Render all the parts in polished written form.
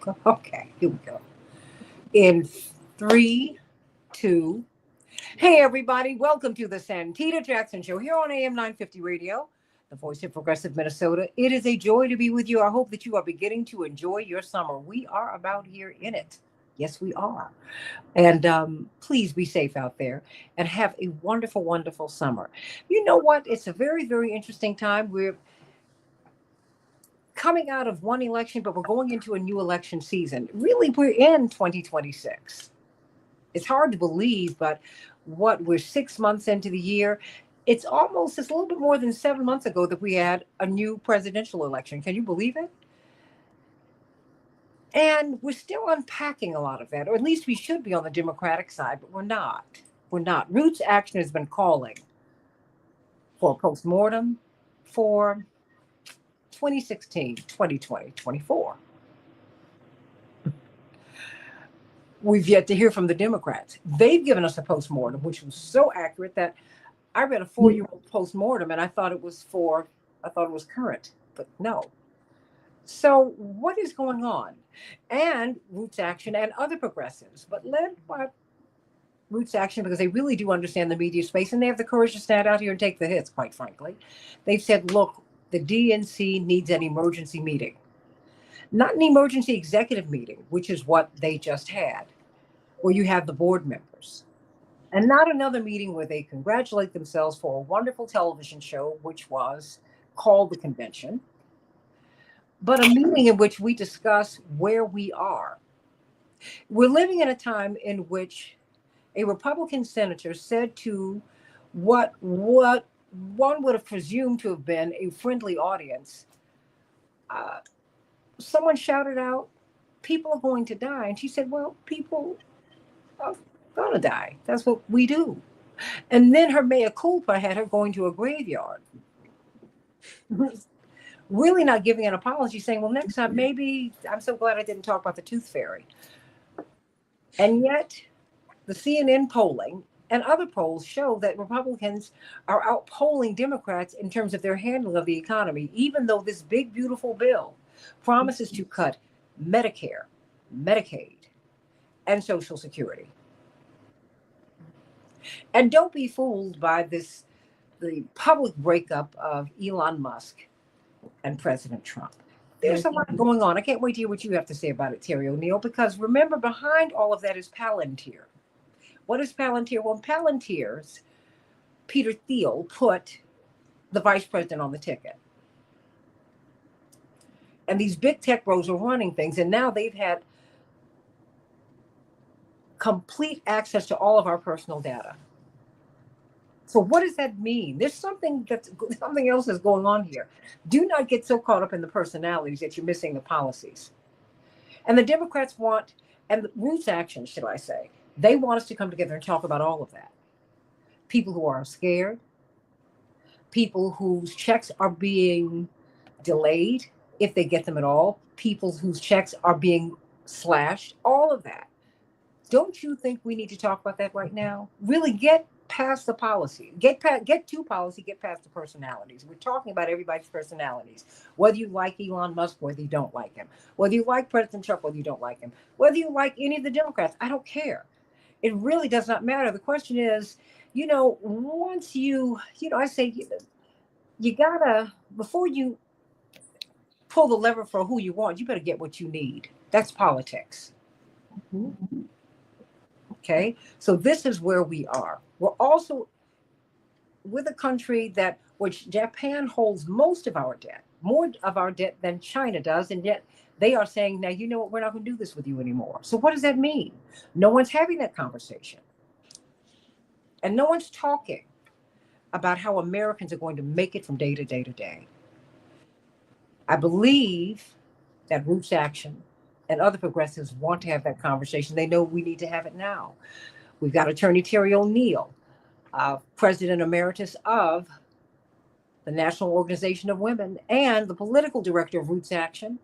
Okay, here we go. In three, two. Hey, everybody. Welcome to the Santita Jackson Show here on AM 950 Radio, the voice of progressive Minnesota. It is a joy to be with you. I hope that you are beginning to enjoy your summer. We are about here in it. Yes, we are. And please be safe out there and have a wonderful, wonderful summer. You know what? It's a very, very interesting time. We're coming out of one election, but we're going into a new election season. Really, we're in 2026. It's hard to believe, but we're 6 months into the year. It's a little bit more than 7 months ago that we had a new presidential election. Can you believe it? And we're still unpacking a lot of that, or at least we should be on the Democratic side, but we're not. We're not. Roots Action has been calling for a postmortem for 2016, 2020, 24. We've yet to hear from the Democrats. They've given us a postmortem, which was so accurate that I read a 4-year-old postmortem and I thought it was current, but no. So what is going on? And Roots Action and other progressives, but led by Roots Action because they really do understand the media space and they have the courage to stand out here and take the hits, quite frankly. They've said, look, the DNC needs an emergency meeting. Not an emergency executive meeting, which is what they just had, where you have the board members. And not another meeting where they congratulate themselves for a wonderful television show, which was called The Convention, but a meeting in which we discuss where we are. We're living in a time in which a Republican senator said to what one would have presumed to have been a friendly audience, someone shouted out, people are going to die. And she said, well, people are going to die. That's what we do. And then her mea culpa had her going to a graveyard. Really not giving an apology, saying, well, next time, maybe I'm so glad I didn't talk about the tooth fairy. And yet the CNN polling and other polls show that Republicans are outpolling Democrats in terms of their handling of the economy, even though this big, beautiful bill promises to cut Medicare, Medicaid, and Social Security. And don't be fooled by the public breakup of Elon Musk and President Trump. There's a lot going on. I can't wait to hear what you have to say about it, Terry O'Neill, because remember, behind all of that is Palantir. What is Palantir? Well, Palantir's Peter Thiel put the vice president on the ticket. And these big tech bros are running things, and now they've had complete access to all of our personal data. So what does that mean? There's something else is going on here. Do not get so caught up in the personalities that you're missing the policies. And the Democrats and the Roots Action, should I say, they want us to come together and talk about all of that. People who are scared, people whose checks are being delayed, if they get them at all, people whose checks are being slashed, all of that. Don't you think we need to talk about that right now? Really get past the policy, get to policy, get past the personalities. We're talking about everybody's personalities, whether you like Elon Musk, whether you don't like him, whether you like President Trump, whether you don't like him, whether you like any of the Democrats. I don't care. It really does not matter. The question is, once I say you gotta, before you pull the lever for who you want, you better get what you need. That's politics. Okay, so this is where we are. We're also with a country which Japan holds most of our debt, more of our debt than China does, and yet they are saying, now, you know what, we're not going to do this with you anymore. So what does that mean? No one's having that conversation. And no one's talking about how Americans are going to make it from day to day to day. I believe that Roots Action and other progressives want to have that conversation. They know we need to have it now. We've got Attorney Terry O'Neill, President Emeritus of the National Organization of Women, and the political director of Roots Action,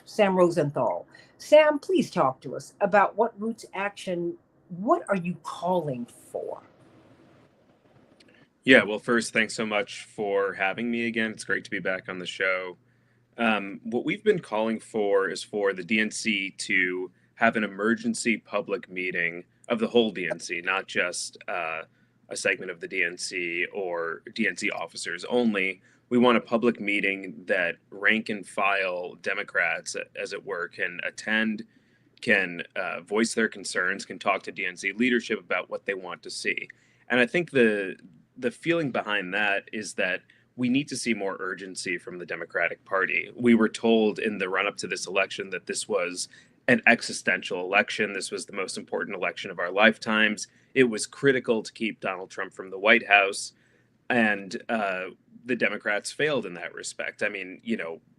Sam Rosenthal. Sam, please talk to us about what Roots Action, what are you calling for? Yeah, well, first, thanks so much for having me again. It's great to be back on the show. What we've been calling for is for the DNC to have an emergency public meeting of the whole DNC, not just a segment of the DNC or DNC officers only. We want a public meeting that rank and file Democrats, as it were, can attend, can voice their concerns, can talk to DNC leadership about what they want to see. And I think the feeling behind that is that we need to see more urgency from the Democratic Party. We were told in the run up to this election that this was an existential election. This was the most important election of our lifetimes. It was critical to keep Donald Trump from the White House. And the Democrats failed in that respect. I mean,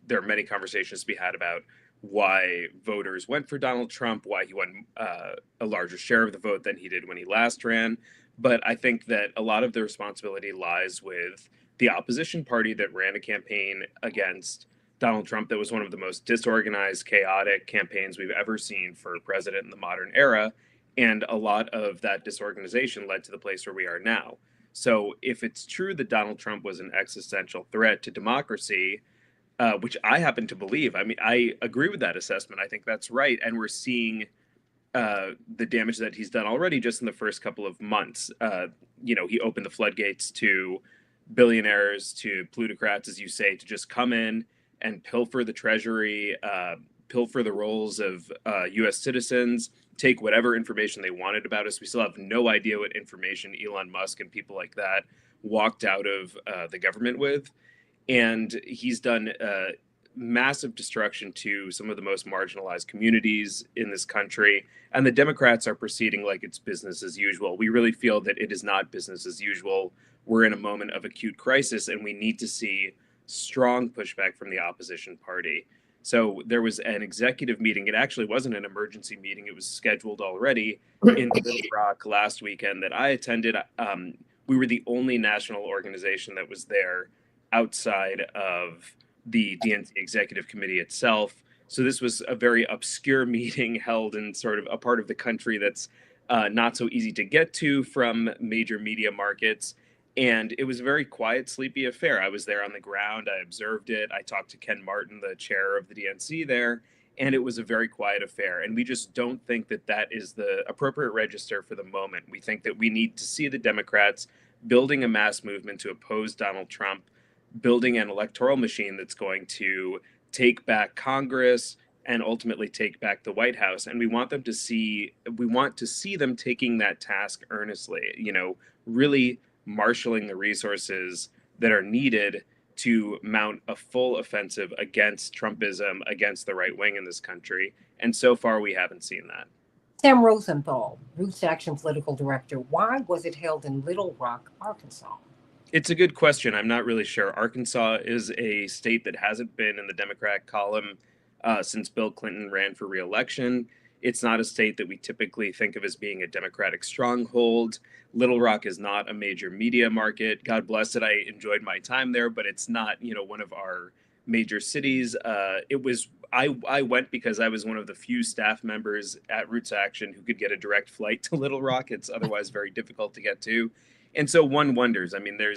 there are many conversations to be had about why voters went for Donald Trump, why he won a larger share of the vote than he did when he last ran. But I think that a lot of the responsibility lies with the opposition party that ran a campaign against Donald Trump that was one of the most disorganized, chaotic campaigns we've ever seen for a president in the modern era. And a lot of that disorganization led to the place where we are now. So if it's true that Donald Trump was an existential threat to democracy, which I happen to believe, I mean, I agree with that assessment. I think that's right. And we're seeing the damage that he's done already just in the first couple of months. He opened the floodgates to billionaires, to plutocrats, as you say, to just come in and pilfer the treasury, pilfer the rolls of U.S. citizens, take whatever information they wanted about us. We still have no idea what information Elon Musk and people like that walked out of the government with. And he's done massive destruction to some of the most marginalized communities in this country. And the Democrats are proceeding like it's business as usual. We really feel that it is not business as usual. We're in a moment of acute crisis, and we need to see strong pushback from the opposition party. So there was an executive meeting. It actually wasn't an emergency meeting. It was scheduled already in Little Rock last weekend that I attended. We were the only national organization that was there outside of the DNC executive committee itself. So this was a very obscure meeting held in sort of a part of the country that's not so easy to get to from major media markets. And it was a very quiet, sleepy affair. I was there on the ground. I observed it. I talked to Ken Martin, the chair of the DNC there, and it was a very quiet affair. And we just don't think that that is the appropriate register for the moment. We think that we need to see the Democrats building a mass movement to oppose Donald Trump, building an electoral machine that's going to take back Congress and ultimately take back the White House. And we want to see them taking that task earnestly, really marshaling the resources that are needed to mount a full offensive against Trumpism, against the right wing in this country. And so far, we haven't seen that. Sam Rosenthal, Roots Action Political Director. Why was it held in Little Rock, Arkansas? It's a good question. I'm not really sure. Arkansas is a state that hasn't been in the Democratic column since Bill Clinton ran for re-election. It's not a state that we typically think of as being a Democratic stronghold. Little Rock is not a major media market. God bless it. I enjoyed my time there, but it's not, one of our major cities. I went because I was one of the few staff members at Roots Action who could get a direct flight to Little Rock. It's otherwise very difficult to get to. And so one wonders, I mean, there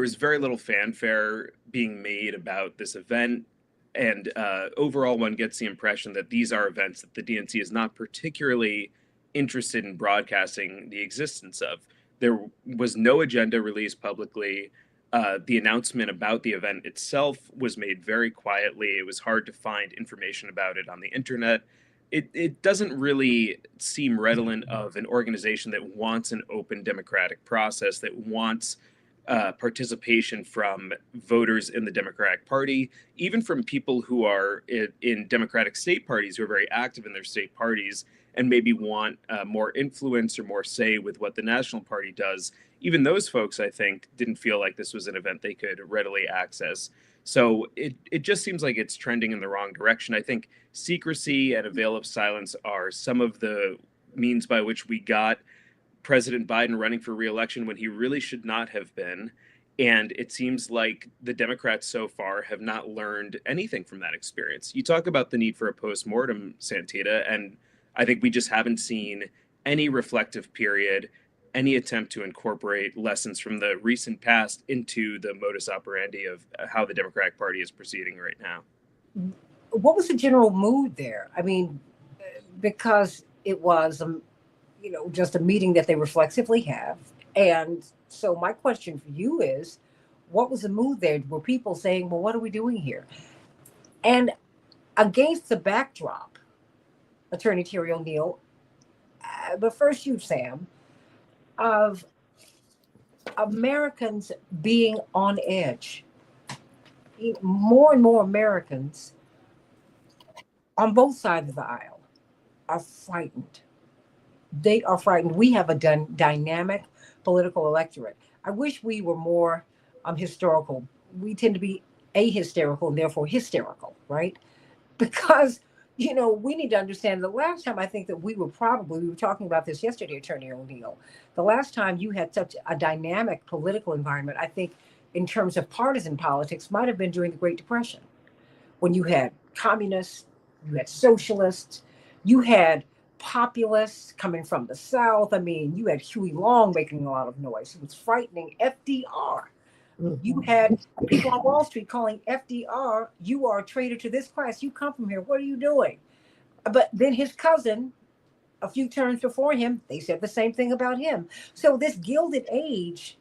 was very little fanfare being made about this event. And overall, one gets the impression that these are events that the DNC is not particularly interested in broadcasting the existence of. There was no agenda released publicly. The announcement about the event itself was made very quietly. It was hard to find information about it on the internet. It doesn't really seem redolent of an organization that wants an open democratic process, that wants participation from voters in the Democratic Party, even from people who are in Democratic state parties, who are very active in their state parties and maybe want more influence or more say with what the National Party does. Even those folks, I think, didn't feel like this was an event they could readily access. So it just seems like it's trending in the wrong direction. I think secrecy and a veil of silence are some of the means by which we got President Biden running for re-election when he really should not have been. And it seems like the Democrats so far have not learned anything from that experience. You talk about the need for a postmortem, Santita, and I think we just haven't seen any reflective period, any attempt to incorporate lessons from the recent past into the modus operandi of how the Democratic Party is proceeding right now. What was the general mood there? I mean, because it was, just a meeting that they reflexively have. And so my question for you is, what was the mood there? Were people saying, well, what are we doing here? And against the backdrop, Attorney Terry O'Neill, but first you, Sam, of Americans being on edge. More and more Americans on both sides of the aisle are frightened. They are frightened. We have a dynamic political electorate. I wish we were more historical. We tend to be ahysterical and therefore hysterical, right? Because we need to understand the last time I think that we were talking about this yesterday, Attorney O'Neill. The last time you had such a dynamic political environment, I think, in terms of partisan politics, might have been during the Great Depression, when you had communists, you had socialists, you had populists coming from the South. I mean, you had Huey Long making a lot of noise. He was frightening FDR. You had people on Wall Street calling FDR, you are a traitor to this class. You come from here. What are you doing? But then his cousin, a few terms before him, they said the same thing about him. So this Gilded Age,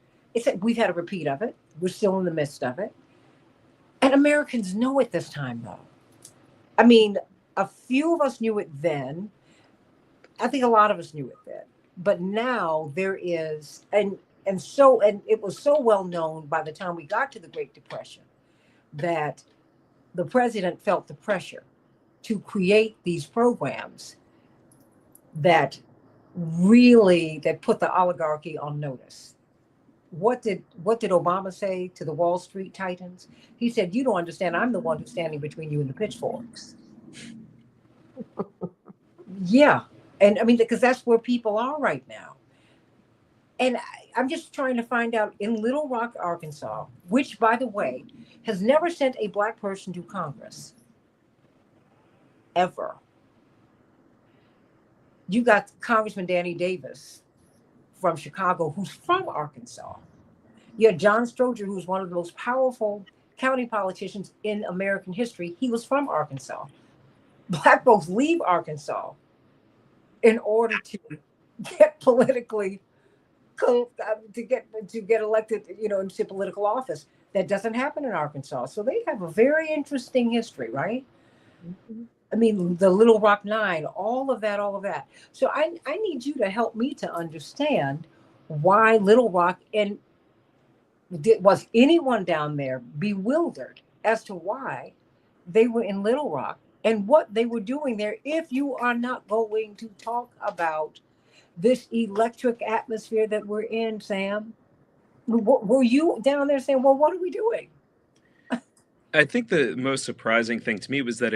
we've had a repeat of it. We're still in the midst of it. And Americans know it this time, though. I mean, a few of us knew it then. I think a lot of us knew it then. But now there is, and it was so well known by the time we got to the Great Depression that the president felt the pressure to create these programs that put the oligarchy on notice. What did Obama say to the Wall Street titans? He said, "You don't understand. I'm the one who's standing between you and the pitchforks." Yeah. And I mean, because that's where people are right now. And I'm just trying to find out, in Little Rock, Arkansas, which, by the way, has never sent a Black person to Congress, ever. You got Congressman Danny Davis from Chicago, who's from Arkansas. You had John Stroger, who's one of the most powerful county politicians in American history. He was from Arkansas. Black folks leave Arkansas in order to get politically to get elected, into political office. That doesn't happen in Arkansas. So they have a very interesting history, right? Mm-hmm. I mean, the Little Rock Nine, all of that. So I need you to help me to understand why Little Rock, and was anyone down there bewildered as to why they were in Little Rock and what they were doing there, if you are not going to talk about this electric atmosphere that we're in, Sam? Were you down there saying, well, what are we doing? I think the most surprising thing to me was that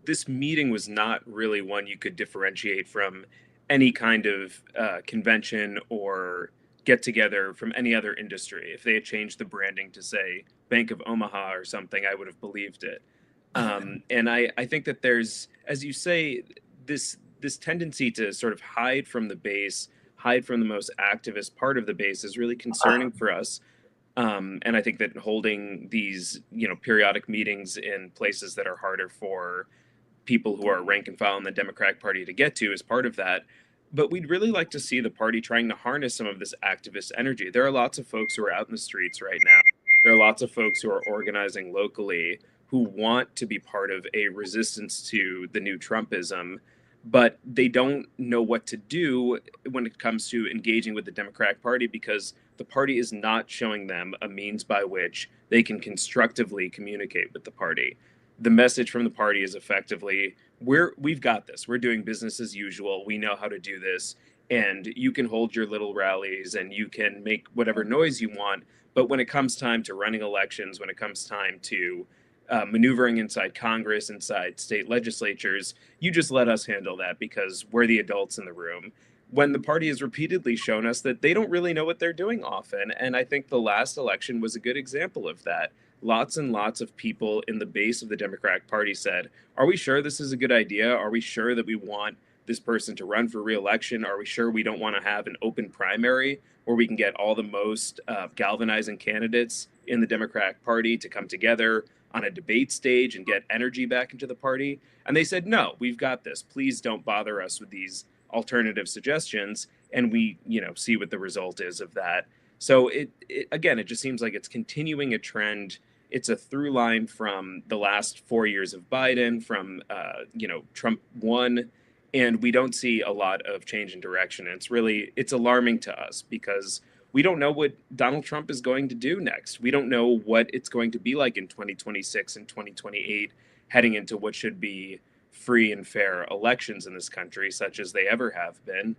this meeting was not really one you could differentiate from any kind of convention or get together from any other industry. If they had changed the branding to, say, Bank of Omaha or something, I would have believed it. And I think that there's, as you say, this tendency to sort of hide from the base, hide from the most activist part of the base is really concerning for us. And I think that holding these, periodic meetings in places that are harder for people who are rank and file in the Democratic Party to get to is part of that. But we'd really like to see the party trying to harness some of this activist energy. There are lots of folks who are out in the streets right now. There are lots of folks who are organizing locally who want to be part of a resistance to the new Trumpism, but they don't know what to do when it comes to engaging with the Democratic Party, because the party is not showing them a means by which they can constructively communicate with the party. The message from the party is effectively, we've got this. We're doing business as usual. We know how to do this. And you can hold your little rallies and you can make whatever noise you want. But when it comes time to running elections, when it comes time to maneuvering inside Congress, inside state legislatures, you just let us handle that because we're the adults in the room. When the party has repeatedly shown us that they don't really know what they're doing often. And I think the last election was a good example of that. Lots and lots of people in the base of the Democratic Party said, are we sure this is a good idea? Are we sure that we want this person to run for re-election? Are we sure we don't want to have an open primary where we can get all the most galvanizing candidates in the Democratic Party to come together on a debate stage and get energy back into the party? And they said, no, we've got this. Please don't bother us with these alternative suggestions. And we, see what the result is of that. So it just seems like it's continuing a trend. It's a through line from the last 4 years of Biden, from, Trump won, and we don't see a lot of change in direction. And it's alarming to us because we don't know what Donald Trump is going to do next. We don't know what it's going to be like in 2026 and 2028, heading into what should be free and fair elections in this country, such as they ever have been.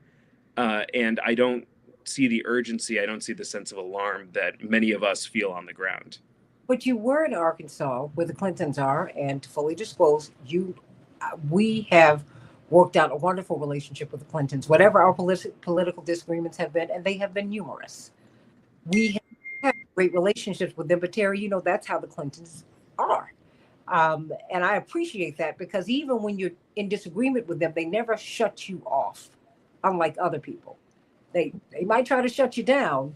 And I don't see the urgency. I don't see the sense of alarm that many of us feel on the ground. But you were in Arkansas, where the Clintons are, and to fully disclose, we have worked out a wonderful relationship with the Clintons, whatever our political disagreements have been, and they have been numerous. We have had great relationships with them, but Terry, that's how the Clintons are. And I appreciate that, because even when you're in disagreement with them, they never shut you off, unlike other people. They might try to shut you down,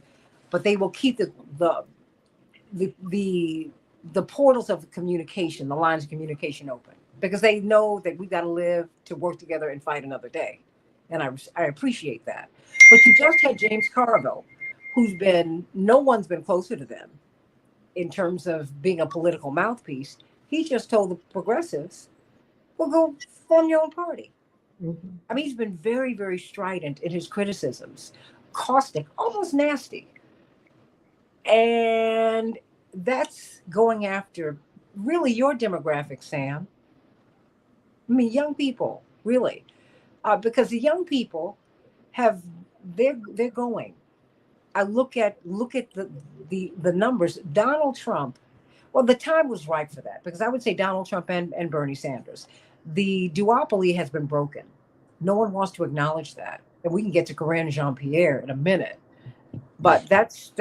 but they will keep the portals of communication, the lines of communication open, because they know that we've got to live to work together and fight another day. And I appreciate that. But you just had James Carville, no one's been closer to them in terms of being a political mouthpiece. He just told the progressives, well, go form your own party. Mm-hmm. I mean, he's been very, very strident in his criticisms, caustic, almost nasty. And that's going after really your demographic, Sam. I mean, young people, really, because the young people they're going. I look at the numbers. Donald Trump. Well, the time was right for that, because I would say Donald Trump and Bernie Sanders. The duopoly has been broken. No one wants to acknowledge that. And we can get to Corinne Jean-Pierre in a minute. But that's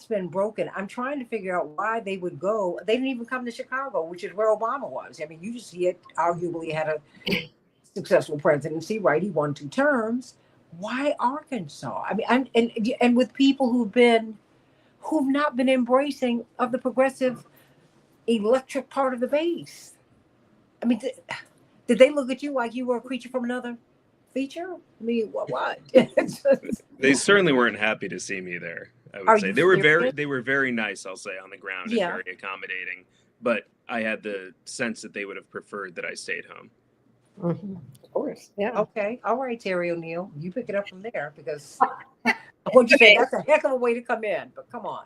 been broken. I'm trying to figure out why they would go. They didn't even come to Chicago, which is where Obama was. I mean, you just see it, arguably had a successful presidency, right? He won 2 terms. Why Arkansas? I mean, and with people who've not been embracing of the progressive electric part of the base. I mean, did they look at you like you were a creature from another feature? I mean, what? They certainly weren't happy to see me there. I would say they were very nice, I'll say, on the ground, and very accommodating. But I had the sense that they would have preferred that I stayed home. Mm-hmm. Of course. Yeah. Okay. All right, Terry O'Neill. You pick it up from there, because what'd you say? That's a heck of a way to come in, but come on.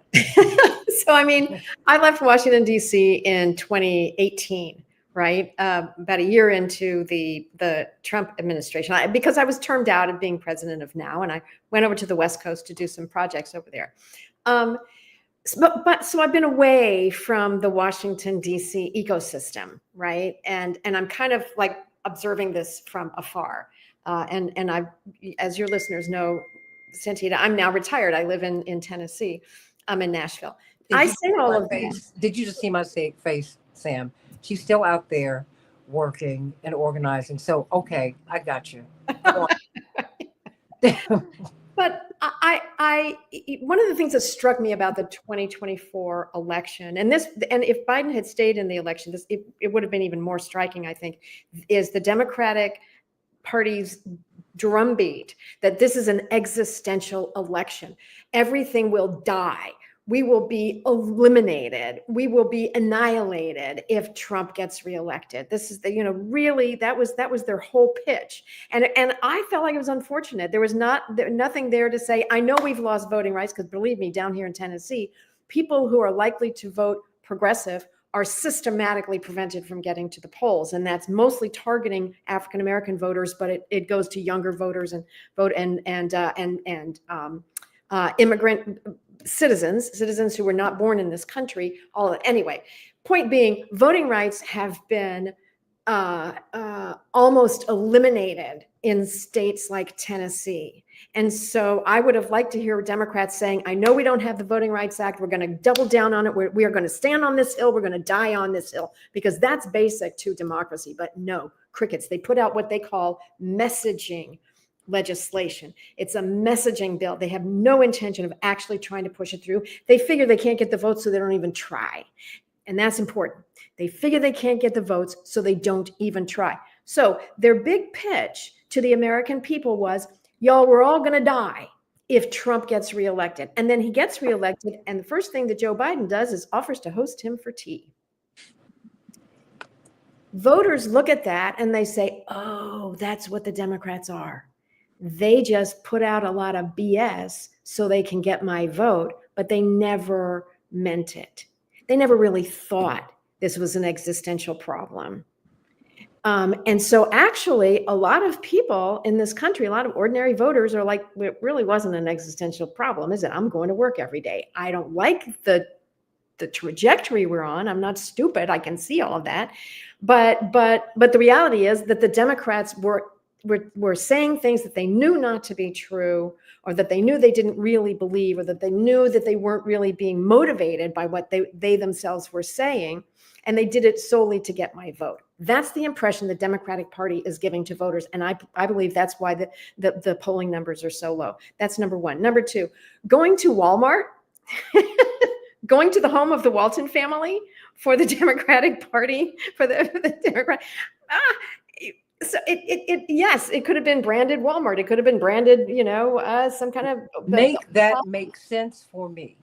So, I mean, I left Washington, D.C. in 2018, right? About a year into the Trump administration, because I was termed out of being president of now, and I went over to the West Coast to do some projects over there. So I've been away from the Washington, D.C. ecosystem, right? And I'm kind of like observing this from afar. And I, as your listeners know, Santita, I'm now retired. I live in Tennessee. I'm in Nashville. I say all of this. Did you just see my face, Sam? She's still out there working and organizing. So, okay, I got you. But I one of the things that struck me about the 2024 election, and if Biden had stayed in the election, it would have been even more striking, I think, is the Democratic Party's drumbeat that this is an existential election. Everything will die. We will be eliminated. We will be annihilated if Trump gets reelected. This is really that was their whole pitch. And I felt like it was unfortunate. There was nothing there to say, I know we've lost voting rights, because believe me, down here in Tennessee, people who are likely to vote progressive are systematically prevented from getting to the polls. And that's mostly targeting African-American voters, but it goes to younger voters and immigrant citizens who were not born in this country. Anyway, point being, voting rights have been almost eliminated in states like Tennessee. And so I would have liked to hear Democrats saying, I know we don't have the Voting Rights Act. We're going to double down on it. We are going to stand on this hill. We're going to die on this hill, because that's basic to democracy. But no, crickets. They put out what they call messaging legislation. It's a messaging bill. They have no intention of actually trying to push it through. They figure they can't get the votes, so they don't even try. And that's important. They figure they can't get the votes, so they don't even try. So their big pitch to the American people was, y'all, we're all going to die if Trump gets reelected. And then he gets reelected, and the first thing that Joe Biden does is offers to host him for tea. Voters look at that and they say, oh, that's what the Democrats are. They just put out a lot of BS so they can get my vote, but they never meant it. They never really thought this was an existential problem. And so actually, a lot of people in this country, a lot of ordinary voters are like, it really wasn't an existential problem, is it? I'm going to work every day. I don't like the trajectory we're on. I'm not stupid. I can see all of that. But the reality is that the Democrats were saying things that they knew not to be true, or that they knew they didn't really believe, or that they knew that they weren't really being motivated by what they themselves were saying. And they did it solely to get my vote. That's the impression the Democratic Party is giving to voters. And I believe that's why the polling numbers are so low. That's number one. Number two, going to Walmart, going to the home of the Walton family for the Democratic Party, for the Democrat. So yes, it could have been branded Walmart. It could have been branded, some kind of make sense for me.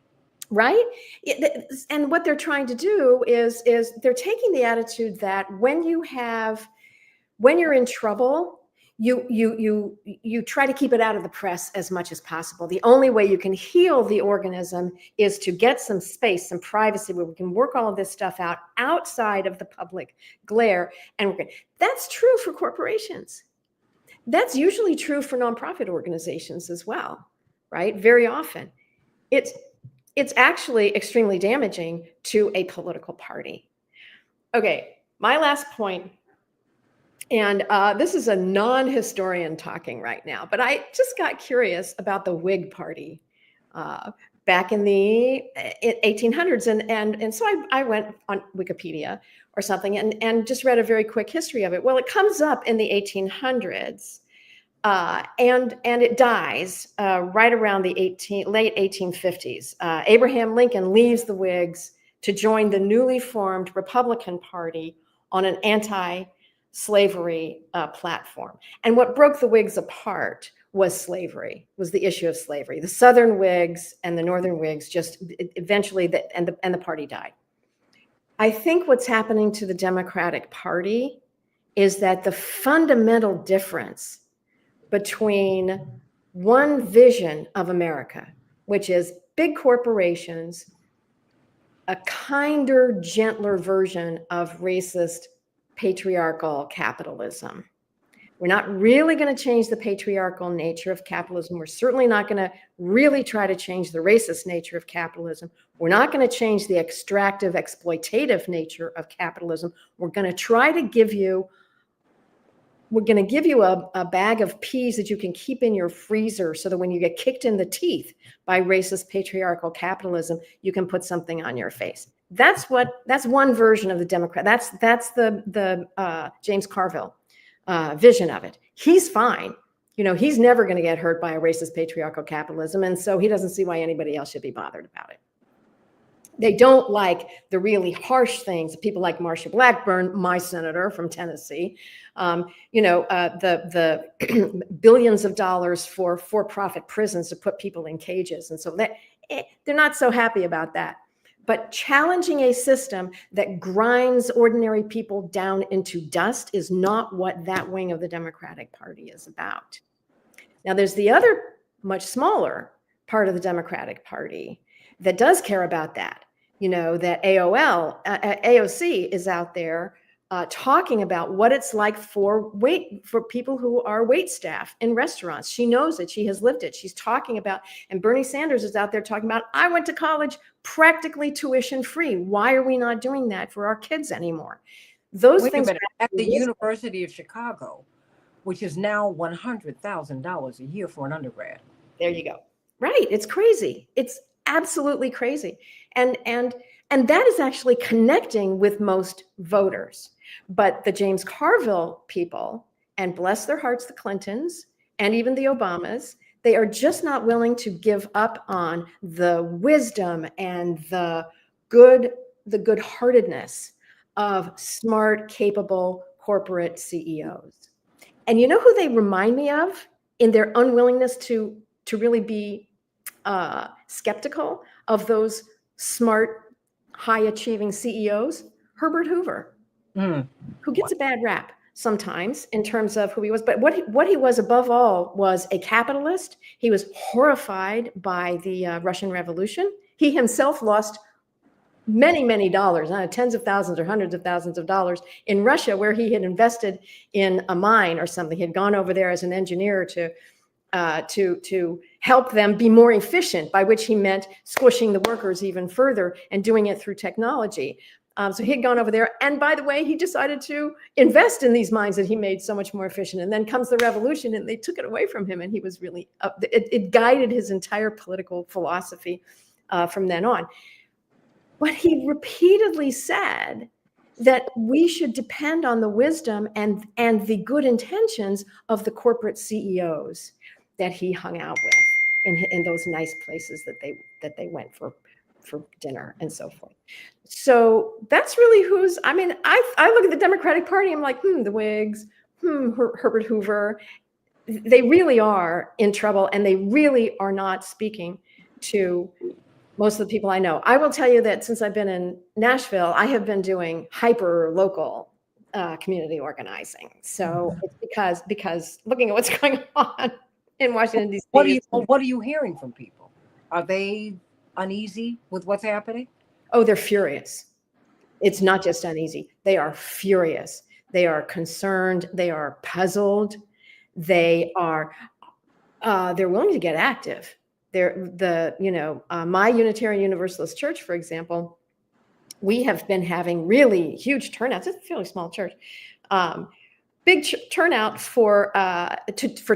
Right. And what they're trying to do is they're taking the attitude that when you're in trouble, you try to keep it out of the press as much as possible. The only way you can heal the organism is to get some space, some privacy, where we can work all of this stuff out outside of the public glare. And that's true for corporations. That's usually true for nonprofit organizations as well, right? Very often. It's actually extremely damaging to a political party. Okay, my last point, and this is a non-historian talking right now, but I just got curious about the Whig Party back in the 1800s. And so I went on Wikipedia or something and just read a very quick history of it. Well, it comes up in the 1800s. And it dies right around the late 1850s. Abraham Lincoln leaves the Whigs to join the newly formed Republican Party on an anti-slavery platform. And what broke the Whigs apart was slavery, was the issue of slavery. The Southern Whigs and the Northern Whigs just eventually, and the party died. I think what's happening to the Democratic Party is that the fundamental difference between one vision of America, which is big corporations, a kinder, gentler version of racist, patriarchal capitalism. We're not really going to change the patriarchal nature of capitalism. We're certainly not going to really try to change the racist nature of capitalism. We're not going to change the extractive, exploitative nature of capitalism. We're going to try to give you a bag of peas that you can keep in your freezer so that when you get kicked in the teeth by racist patriarchal capitalism, you can put something on your face. That's one version of the Democrat. That's the James Carville vision of it. He's fine. He's never going to get hurt by a racist patriarchal capitalism. And so he doesn't see why anybody else should be bothered about it. They don't like the really harsh things. People like Marsha Blackburn, my senator from Tennessee, the billions of dollars for-profit prisons to put people in cages. And so they're not so happy about that. But challenging a system that grinds ordinary people down into dust is not what that wing of the Democratic Party is about. Now, there's the other much smaller part of the Democratic Party that does care about that. That AOC is out there talking about what it's like for people who are wait staff in restaurants. She knows it. She has lived it. She's talking about, and Bernie Sanders is out there talking about, I went to college practically tuition free. Why are we not doing that for our kids anymore? Those Wait a things. minute. are At the actually wisdom. University of Chicago, which is now $100,000 a year for an undergrad. There you go. Right. It's crazy. It's absolutely crazy. And that is actually connecting with most voters. But the James Carville people, and bless their hearts, the Clintons and even the Obamas, they are just not willing to give up on the wisdom and the good-heartedness of smart, capable corporate CEOs. And you know who they remind me of in their unwillingness to really be skeptical of those smart, high-achieving CEOs? Herbert Hoover, Mm. who gets a bad rap sometimes in terms of who he was. But what he was above all was a capitalist. He was horrified by the Russian Revolution. He himself lost many, many dollars, tens of thousands or hundreds of thousands of dollars in Russia, where he had invested in a mine or something. He had gone over there as an engineer to help them be more efficient, by which he meant squishing the workers even further and doing it through technology. So he had gone over there. And by the way, he decided to invest in these mines that he made so much more efficient. And then comes the revolution and they took it away from him. And he was really, it guided his entire political philosophy from then on. But he repeatedly said that we should depend on the wisdom and the good intentions of the corporate CEOs that he hung out with in those nice places that they went for dinner and so forth. So that's really I look at the Democratic Party, I'm like, the Whigs, Herbert Hoover, they really are in trouble, and they really are not speaking to most of the people I know. I will tell you that since I've been in Nashville, I have been doing hyper local community organizing. So it's because looking at what's going on in Washington, D.C. What are you hearing from people? Are they uneasy with what's happening? Oh, they're furious. It's not just uneasy. They are furious. They are concerned. They are puzzled. They are they're willing to get active. My Unitarian Universalist Church, for example, we have been having really huge turnouts. It's a fairly small church, big turnout for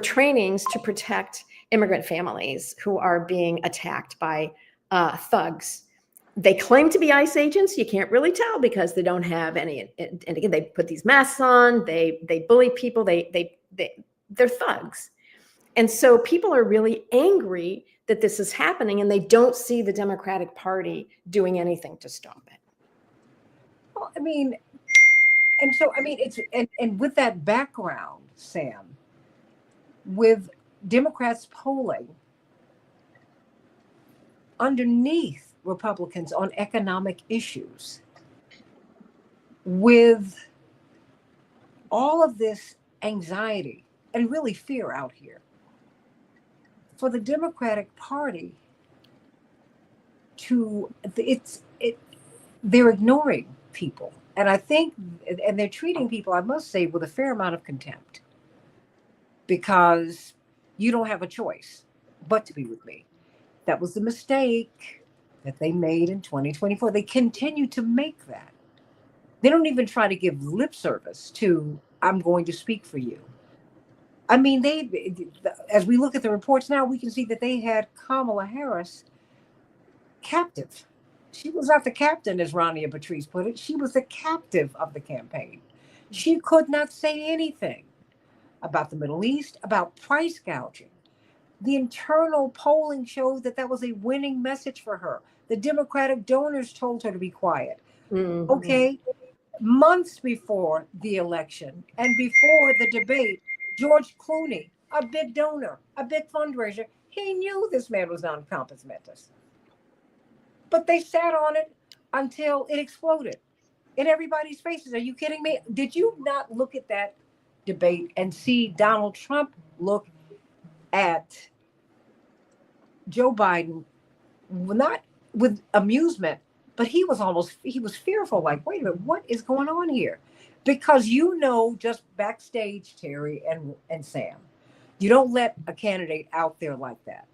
trainings to protect immigrant families who are being attacked by thugs. They claim to be ICE agents. You can't really tell because they don't have any. And again, they put these masks on. They bully people. They're thugs. And so people are really angry that this is happening, and they don't see the Democratic Party doing anything to stop it. Well, it's and with that background, Sam, with Democrats polling underneath Republicans on economic issues, with all of this anxiety and really fear out here, for the Democratic Party they're ignoring people. And I think, and they're treating people, I must say, with a fair amount of contempt, because you don't have a choice but to be with me. That was the mistake that they made in 2024. They continue to make that. They don't even try to give lip service to, I'm going to speak for you. I mean, as we look at the reports now, we can see that they had Kamala Harris captive. She was not the captain, as Rania Patrice put it. She was the captive of the campaign. She could not say anything about the Middle East, about price gouging. The internal polling showed that was a winning message for her. The Democratic donors told her to be quiet. Mm-hmm. Okay, months before the election and before the debate, George Clooney, a big donor, a big fundraiser, he knew this man was non-compos mentis. But they sat on it until it exploded in everybody's faces. Are you kidding me? Did you not look at that debate and see Donald Trump look at Joe Biden, not with amusement, but he was fearful, like, wait a minute, what is going on here? Because just backstage, Terry and Sam, you don't let a candidate out there like that.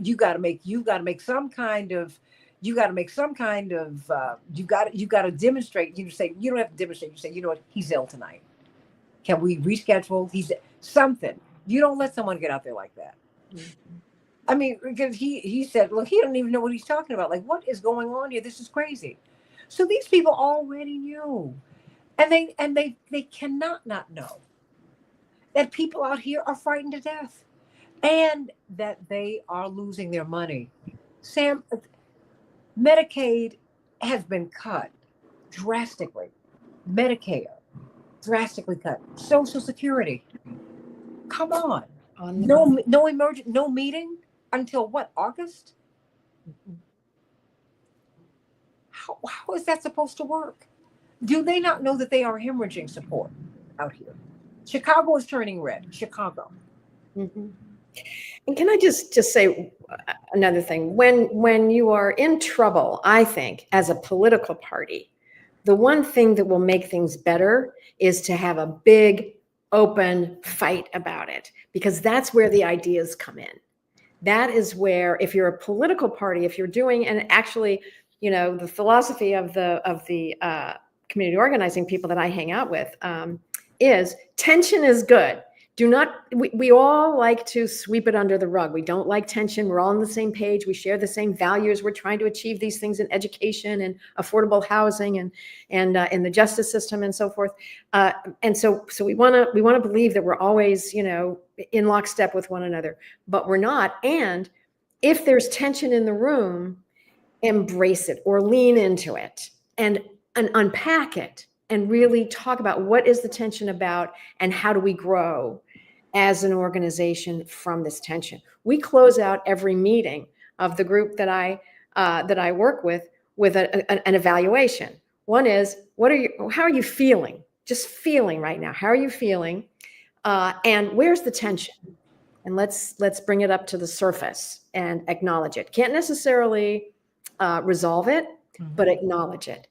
You got to make some kind of you got to make some kind of you got to demonstrate. You say you don't have to demonstrate. You say, you know what, he's ill tonight. Can we reschedule? He's something. You don't let someone get out there like that. I mean, because he said, look, he doesn't even know what he's talking about. Like, what is going on here? This is crazy. So these people already knew, and they cannot not know that people out here are frightened to death, and that they are losing their money. Sam, Medicaid has been cut drastically. Medicare drastically cut. Social Security. Come on. No emergent, no meeting until what, August? How is that supposed to work? Do they not know that they are hemorrhaging support out here? Chicago is turning red. Chicago. Mm-hmm. And can I just say another thing? When you are in trouble, I think, as a political party, the one thing that will make things better is to have a big, open fight about it, because that's where the ideas come in. That is where, if you're a political party, if you're doing, and actually, you know, the philosophy of the community organizing people that I hang out with is tension is good. Do not, we all like to sweep it under the rug. We don't like tension. We're all on the same page. We share the same values. We're trying to achieve these things in education and affordable housing and in the justice system and so forth. And so we want to believe that we're always, you know, in lockstep with one another, but we're not. And if there's tension in the room, embrace it or lean into it and unpack it and really talk about what is the tension about and how do we grow as an organization from this tension. We close out every meeting of the group that I work with an evaluation. One is, how are you feeling? Just feeling right now. How are you feeling? And where's the tension? And let's bring it up to the surface and acknowledge it. Can't necessarily resolve it, but acknowledge it.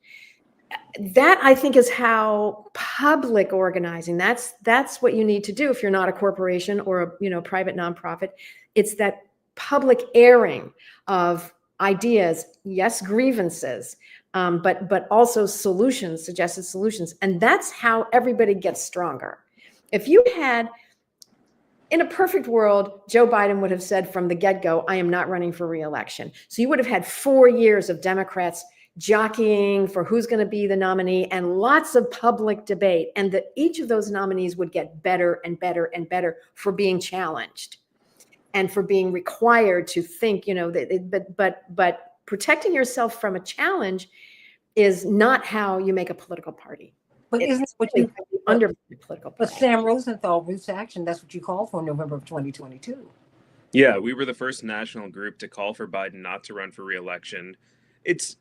That, I think, is how public organizing, that's what you need to do if you're not a corporation or a, you know, private nonprofit. It's that public airing of ideas, yes, grievances, but also solutions, suggested solutions. And that's how everybody gets stronger. If you had, in a perfect world, Joe Biden would have said from the get-go, I am not running for re-election. So you would have had 4 years of Democrats jockeying for who's going to be the nominee and lots of public debate. And that each of those nominees would get better and better and better for being challenged and for being required to think, you know, but protecting yourself from a challenge is not how you make a political party. But It's isn't what you under political But party. Sam Rosenthal, Roots to Action, that's what you called for in November of 2022. Yeah, we were the first national group to call for Biden not to run for re-election. It's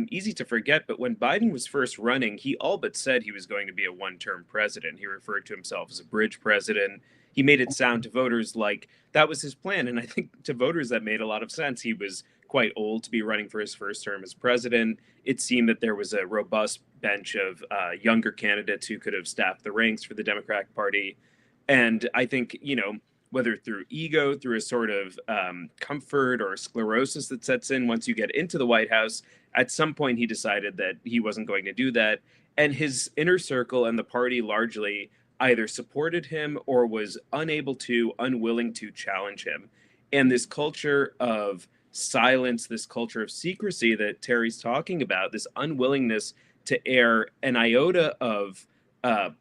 easy to forget, but when Biden was first running, he all but said he was going to be a one-term president. He referred to himself as a bridge president. He made it sound to voters like that was his plan. And I think to voters that made a lot of sense. He was quite old to be running for his first term as president. It seemed that there was a robust bench of younger candidates who could have staffed the ranks for the Democratic Party. And I think, you know, whether through ego, through a sort of comfort or sclerosis that sets in once you get into the White House, at some point he decided that he wasn't going to do that. And his inner circle and the party largely either supported him or was unwilling to challenge him. And this culture of silence, this culture of secrecy that Terry's talking about, this unwillingness to air an iota of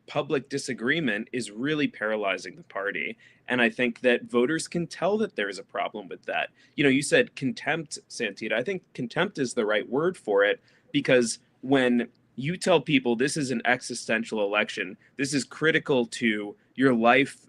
public disagreement is really paralyzing the party. And I think that voters can tell that there's a problem with that. You know, you said contempt, Santita. I think contempt is the right word for it, because when you tell people this is an existential election, this is critical to your life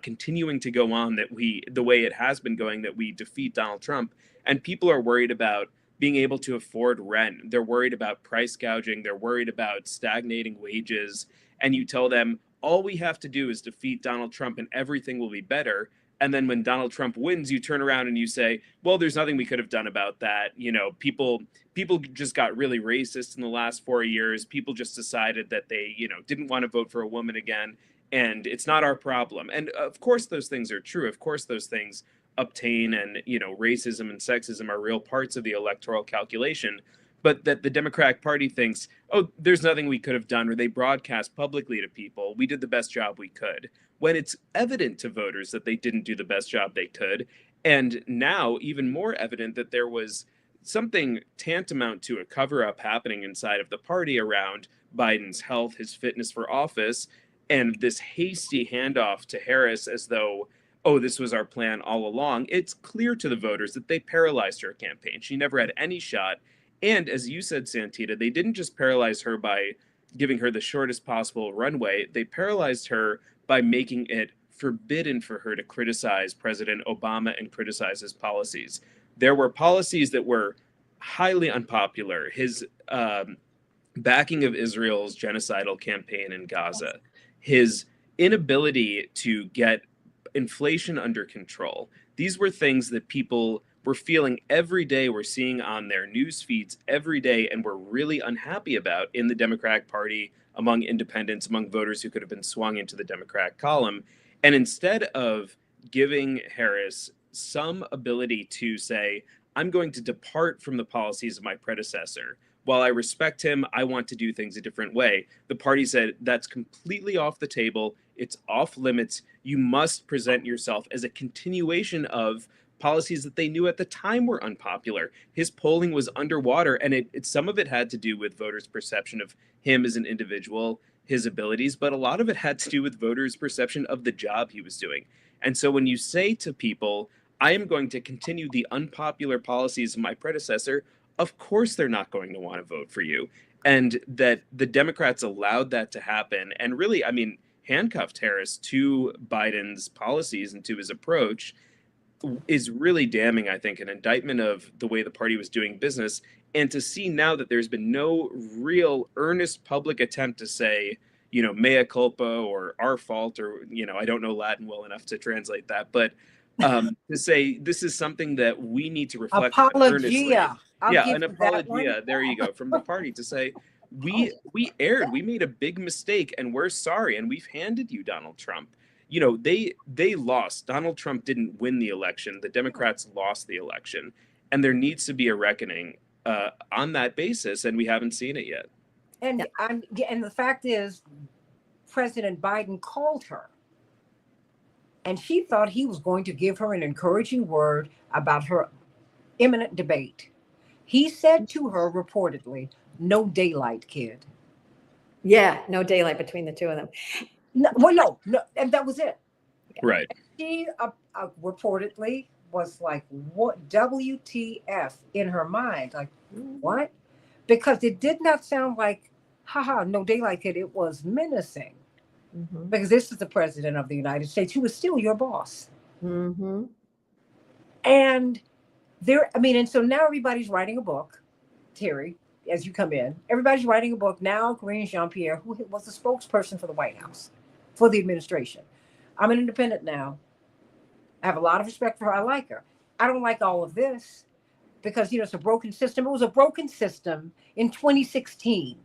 continuing to go on, the way it has been going, that we defeat Donald Trump, and people are worried about being able to afford rent. They're worried about price gouging. They're worried about stagnating wages. And you tell them, all we have to do is defeat Donald Trump and everything will be better. And then when Donald Trump wins, you turn around and you say, well, there's nothing we could have done about that. You know, people just got really racist in the last 4 years. People just decided that they, you know, didn't want to vote for a woman again. And it's not our problem. And of course, those things are true. Of course, those things obtain, and racism and sexism are real parts of the electoral calculation, but that the Democratic Party thinks, oh, there's nothing we could have done, or they broadcast publicly to people, we did the best job we could, when it's evident to voters that they didn't do the best job they could. And now even more evident that there was something tantamount to a cover-up happening inside of the party around Biden's health, his fitness for office, and this hasty handoff to Harris as though, oh, this was our plan all along. It's clear to the voters that they paralyzed her campaign. She never had any shot. And as you said, Santita, they didn't just paralyze her by giving her the shortest possible runway. They paralyzed her by making it forbidden for her to criticize President Obama and criticize his policies. There were policies that were highly unpopular. His backing of Israel's genocidal campaign in Gaza, his inability to get inflation under control. These were things that people were feeling every day, were seeing on their news feeds every day, and were really unhappy about in the Democratic Party, among independents, among voters who could have been swung into the Democratic column. And instead of giving Harris some ability to say, I'm going to depart from the policies of my predecessor, while I respect him, I want to do things a different way, the party said, that's completely off the table. It's off limits. You must present yourself as a continuation of policies that they knew at the time were unpopular. His polling was underwater, and some of it had to do with voters' perception of him as an individual, his abilities, but a lot of it had to do with voters' perception of the job he was doing. And so when you say to people, I am going to continue the unpopular policies of my predecessor, of course they're not going to want to vote for you. And that the Democrats allowed that to happen, and really, I mean, handcuffed Harris to Biden's policies and to his approach, is really damning, I think, an indictment of the way the party was doing business. And to see now that there's been no real earnest public attempt to say, mea culpa or our fault, or, I don't know Latin well enough to translate that, but to say this is something that we need to reflect on earnestly. Apologia. An apologia. There you go, from the party to say, we erred, we made a big mistake, and we're sorry, and we've handed you Donald Trump. They lost. Donald Trump didn't win the election. The Democrats lost the election, and there needs to be a reckoning on that basis, and we haven't seen it yet. And the fact is, President Biden called her, and she thought he was going to give her an encouraging word about her imminent debate. He said to her reportedly, "No daylight, kid." Yeah, no daylight between the two of them. No, and that was it. Right. She reportedly was like, "What? WTF?" in her mind, like, what? Because it did not sound like, haha, no daylight kid. It was menacing. Mm-hmm. Because this is the president of the United States who is still your boss. Mm-hmm. And so now everybody's writing a book, Terry, as you come in. Everybody's writing a book now. Karine Jean-Pierre, who was the spokesperson for the White House, for the administration. I'm an independent now. I have a lot of respect for her. I like her. I don't like all of this because, it's a broken system. It was a broken system in 2016.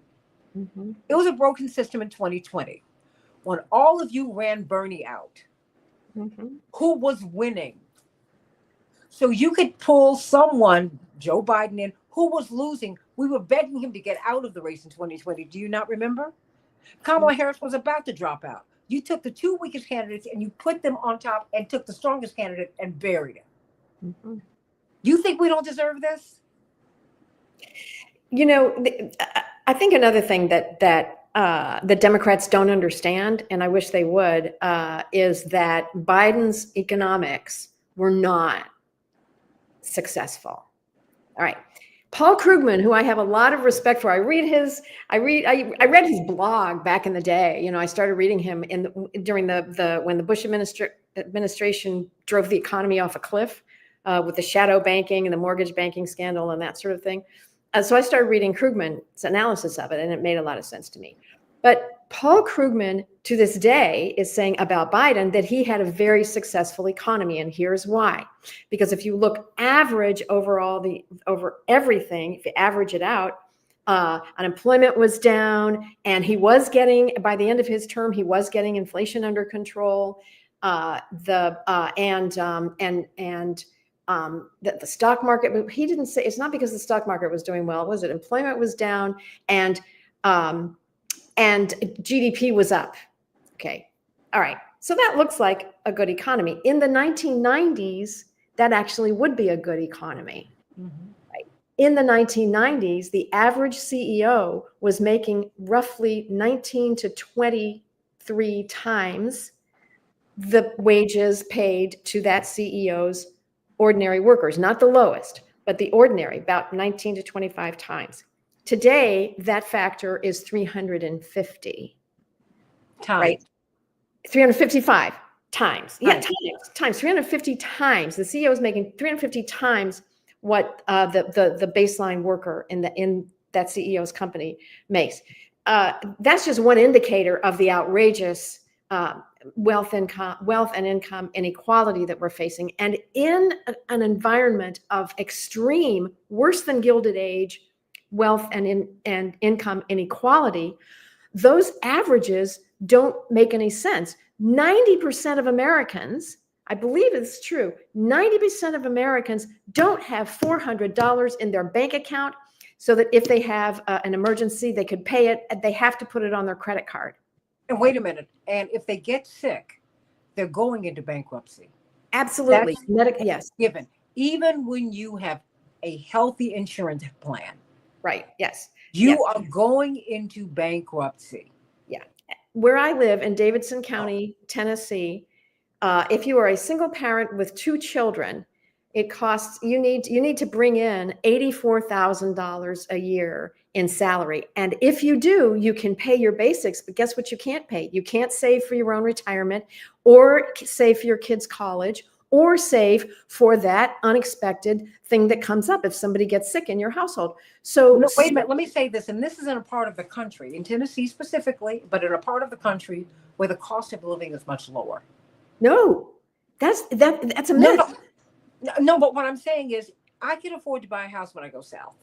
Mm-hmm. It was a broken system in 2020. When all of you ran Bernie out, mm-hmm. Who was winning? So you could pull someone, Joe Biden, in who was losing. We were begging him to get out of the race in 2020. Do you not remember? Kamala Harris was about to drop out. You took the two weakest candidates and you put them on top and took the strongest candidate and buried him. Mm-hmm. You think we don't deserve this? I think another thing that the Democrats don't understand, and I wish they would, is that Biden's economics were not successful. All right. Paul Krugman, who I have a lot of respect for, I read his blog back in the day. I started reading him during when the Bush administration drove the economy off a cliff with the shadow banking and the mortgage banking scandal and that sort of thing. So I started reading Krugman's analysis of it, and it made a lot of sense to me. But Paul Krugman, to this day, is saying about Biden that he had a very successful economy, and here's why. Because if you look average over everything, if you average it out, unemployment was down, and he was getting, by the end of his term, he was getting inflation under control. the stock market. But he didn't say it's not because the stock market was doing well, was it? Employment was down, and GDP was up. Okay, all right. So that looks like a good economy. In the 1990s, that actually would be a good economy. Mhm. In the 1990s, the average CEO was making roughly 19 to 23 times the wages paid to that CEO's ordinary workers, not the lowest, but the ordinary, about 19 to 25 times. Today, that factor is 350, Time. right? 355 times. Yeah, Right. times 350 times. The CEO is making 350 times what the baseline worker in that CEO's company makes. That's just one indicator of the outrageous wealth and income inequality that we're facing. And in an environment of extreme, worse than Gilded Age, wealth and income inequality, those averages don't make any sense. 90% of Americans, I believe it's true, 90% of Americans don't have $400 in their bank account so that if they have an emergency, they could pay it. They have to put it on their credit card. And wait a minute. And if they get sick, they're going into bankruptcy. Absolutely. Yes. Given. Even when you have a healthy insurance plan. Right. Yes. You are going into bankruptcy. Yeah. Where I live in Davidson County, Tennessee, if you are a single parent with 2 children, it costs you need to bring in $84,000 a year in salary. And if you do, you can pay your basics, but guess what you can't pay? You can't save for your own retirement or save for your kids' college or save for that unexpected thing that comes up if somebody gets sick in your household. So no, wait a minute, let me say this, and this is in a part of the country, in Tennessee specifically, but in a part of the country where the cost of living is much lower. No, that's a myth. No, but what I'm saying is I can afford to buy a house when I go south.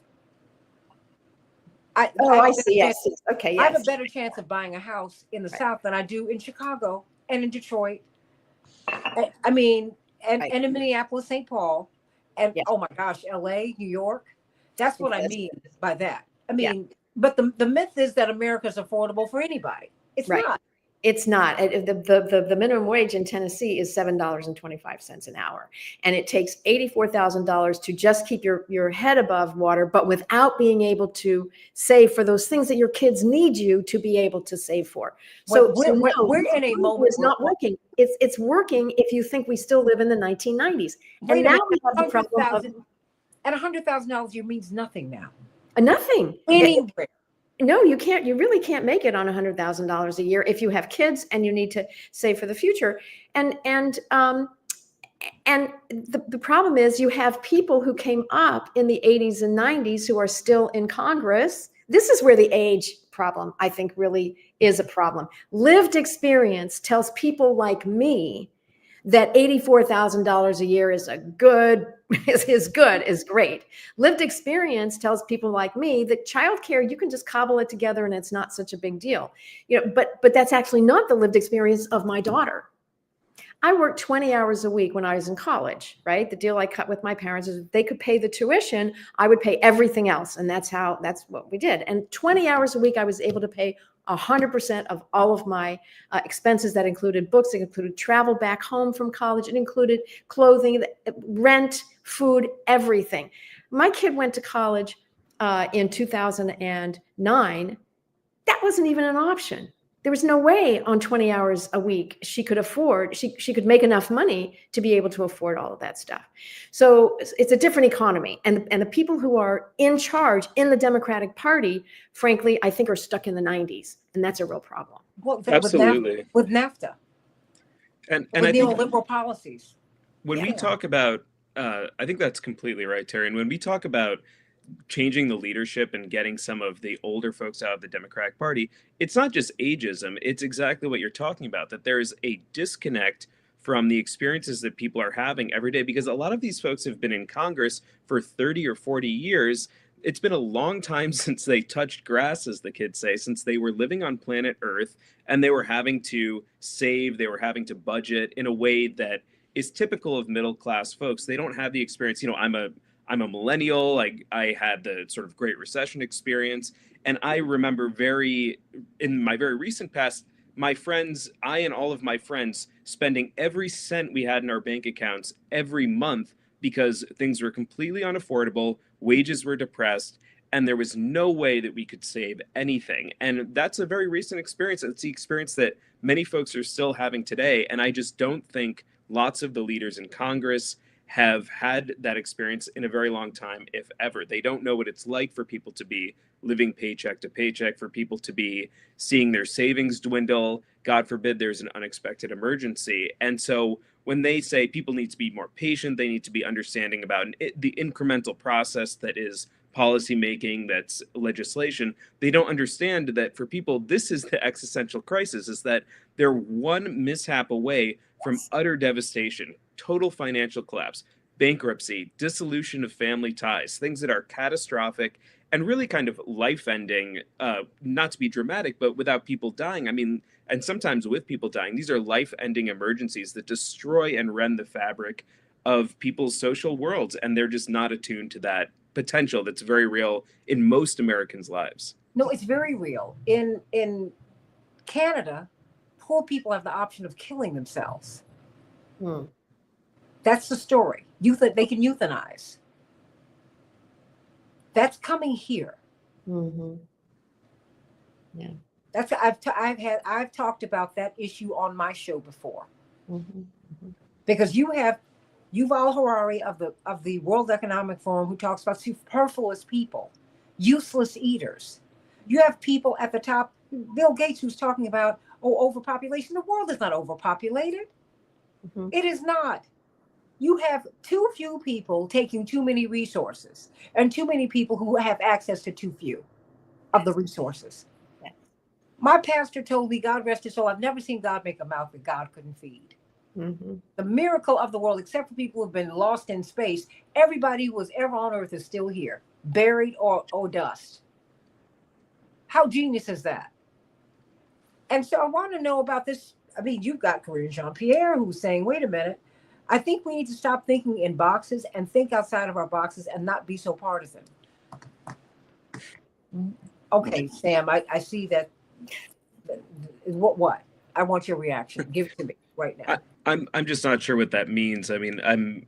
I see. Yes. Okay. Yes. I have a better chance of buying a house in the South than I do in Chicago and in Detroit. I mean, and in Minneapolis, St. Paul, and oh my gosh, LA, New York. That's what I mean by that. I mean, but the myth is that America is affordable for anybody. It's not. It's not. The minimum wage in Tennessee is $7.25 an hour. And it takes $84,000 to just keep your head above water, but without being able to save for those things that your kids need you to be able to save for. So we're in a moment. It's not working. It's working if you think we still live in the 1990s. And now we have the problem of... And $100,000 a year means nothing now. Nothing. Anywhere. No, you can't. You really can't make it on $100,000 a year if you have kids and you need to save for the future. And the problem is you have people who came up in the 80s and 90s who are still in Congress. This is where the age problem, I think, really is a problem. Lived experience tells people like me that $84,000 a year is great. Lived experience tells people like me that childcare, you can just cobble it together and it's not such a big deal. But that's actually not the lived experience of my daughter. I worked 20 hours a week when I was in college, right? The deal I cut with my parents is if they could pay the tuition, I would pay everything else. And that's what we did. And 20 hours a week, I was able to pay 100% of all of my expenses. That included books, it included travel back home from college, it included clothing, rent, food, everything. My kid went to college in 2009. That wasn't even an option. There was no way on 20 hours a week she could could make enough money to be able to afford all of that stuff. So it's a different economy. And the people who are in charge in the Democratic Party, frankly, I think are stuck in the 90s. And that's a real problem. Well, absolutely. With NAFTA. And with neoliberal policies. When we talk about, I think that's completely right, Terry. And when we talk about changing the leadership and getting some of the older folks out of the Democratic Party, it's not just ageism. It's exactly what you're talking about, that there is a disconnect from the experiences that people are having every day, because a lot of these folks have been in Congress for 30 or 40 years. it's been a long time since they touched grass, as the kids say, since they were living on planet Earth, and they were having to save, they were having to budget in a way that is typical of middle class folks. They don't have the experience. I'm a millennial. I had the sort of Great Recession experience, and I remember in my very recent past, my friends, I and all of my friends spending every cent we had in our bank accounts every month because things were completely unaffordable, wages were depressed, and there was no way that we could save anything. And that's a very recent experience. It's the experience that many folks are still having today. And I just don't think lots of the leaders in Congress have had that experience in a very long time, if ever. They don't know what it's like for people to be living paycheck to paycheck, for people to be seeing their savings dwindle. God forbid there's an unexpected emergency. And so when they say people need to be more patient, they need to be understanding about the incremental process that is policymaking, that's legislation, they don't understand that for people, this is the existential crisis, is that they're one mishap away from utter devastation, total financial collapse, bankruptcy, dissolution of family ties, things that are catastrophic and really kind of life-ending, not to be dramatic, but without people dying. I mean, and sometimes with people dying, these are life-ending emergencies that destroy and rend the fabric of people's social worlds, and they're just not attuned to that potential that's very real in most Americans' lives. No, it's very real. In Canada, poor people have the option of killing themselves. That's the story. They can euthanize. That's coming here. Mm-hmm. Yeah. I've talked about that issue on my show before. Mm-hmm. Mm-hmm. Because you have Yuval Harari of the World Economic Forum who talks about superfluous people, useless eaters. You have people at the top, Bill Gates, who's talking about overpopulation. The world is not overpopulated. Mm-hmm. It is not. You have too few people taking too many resources and too many people who have access to too few of the resources. Yes. My pastor told me, God rest his soul, I've never seen God make a mouth that God couldn't feed. Mm-hmm. The miracle of the world, except for people who have been lost in space, everybody who was ever on earth is still here, buried or dust. How genius is that? And so I want to know about this. I mean, you've got Karine Jean-Pierre who's saying, wait a minute, I think we need to stop thinking in boxes and think outside of our boxes and not be so partisan. Okay, Sam, I see that. What? I want your reaction. Give it to me right now. I'm just not sure what that means. I mean,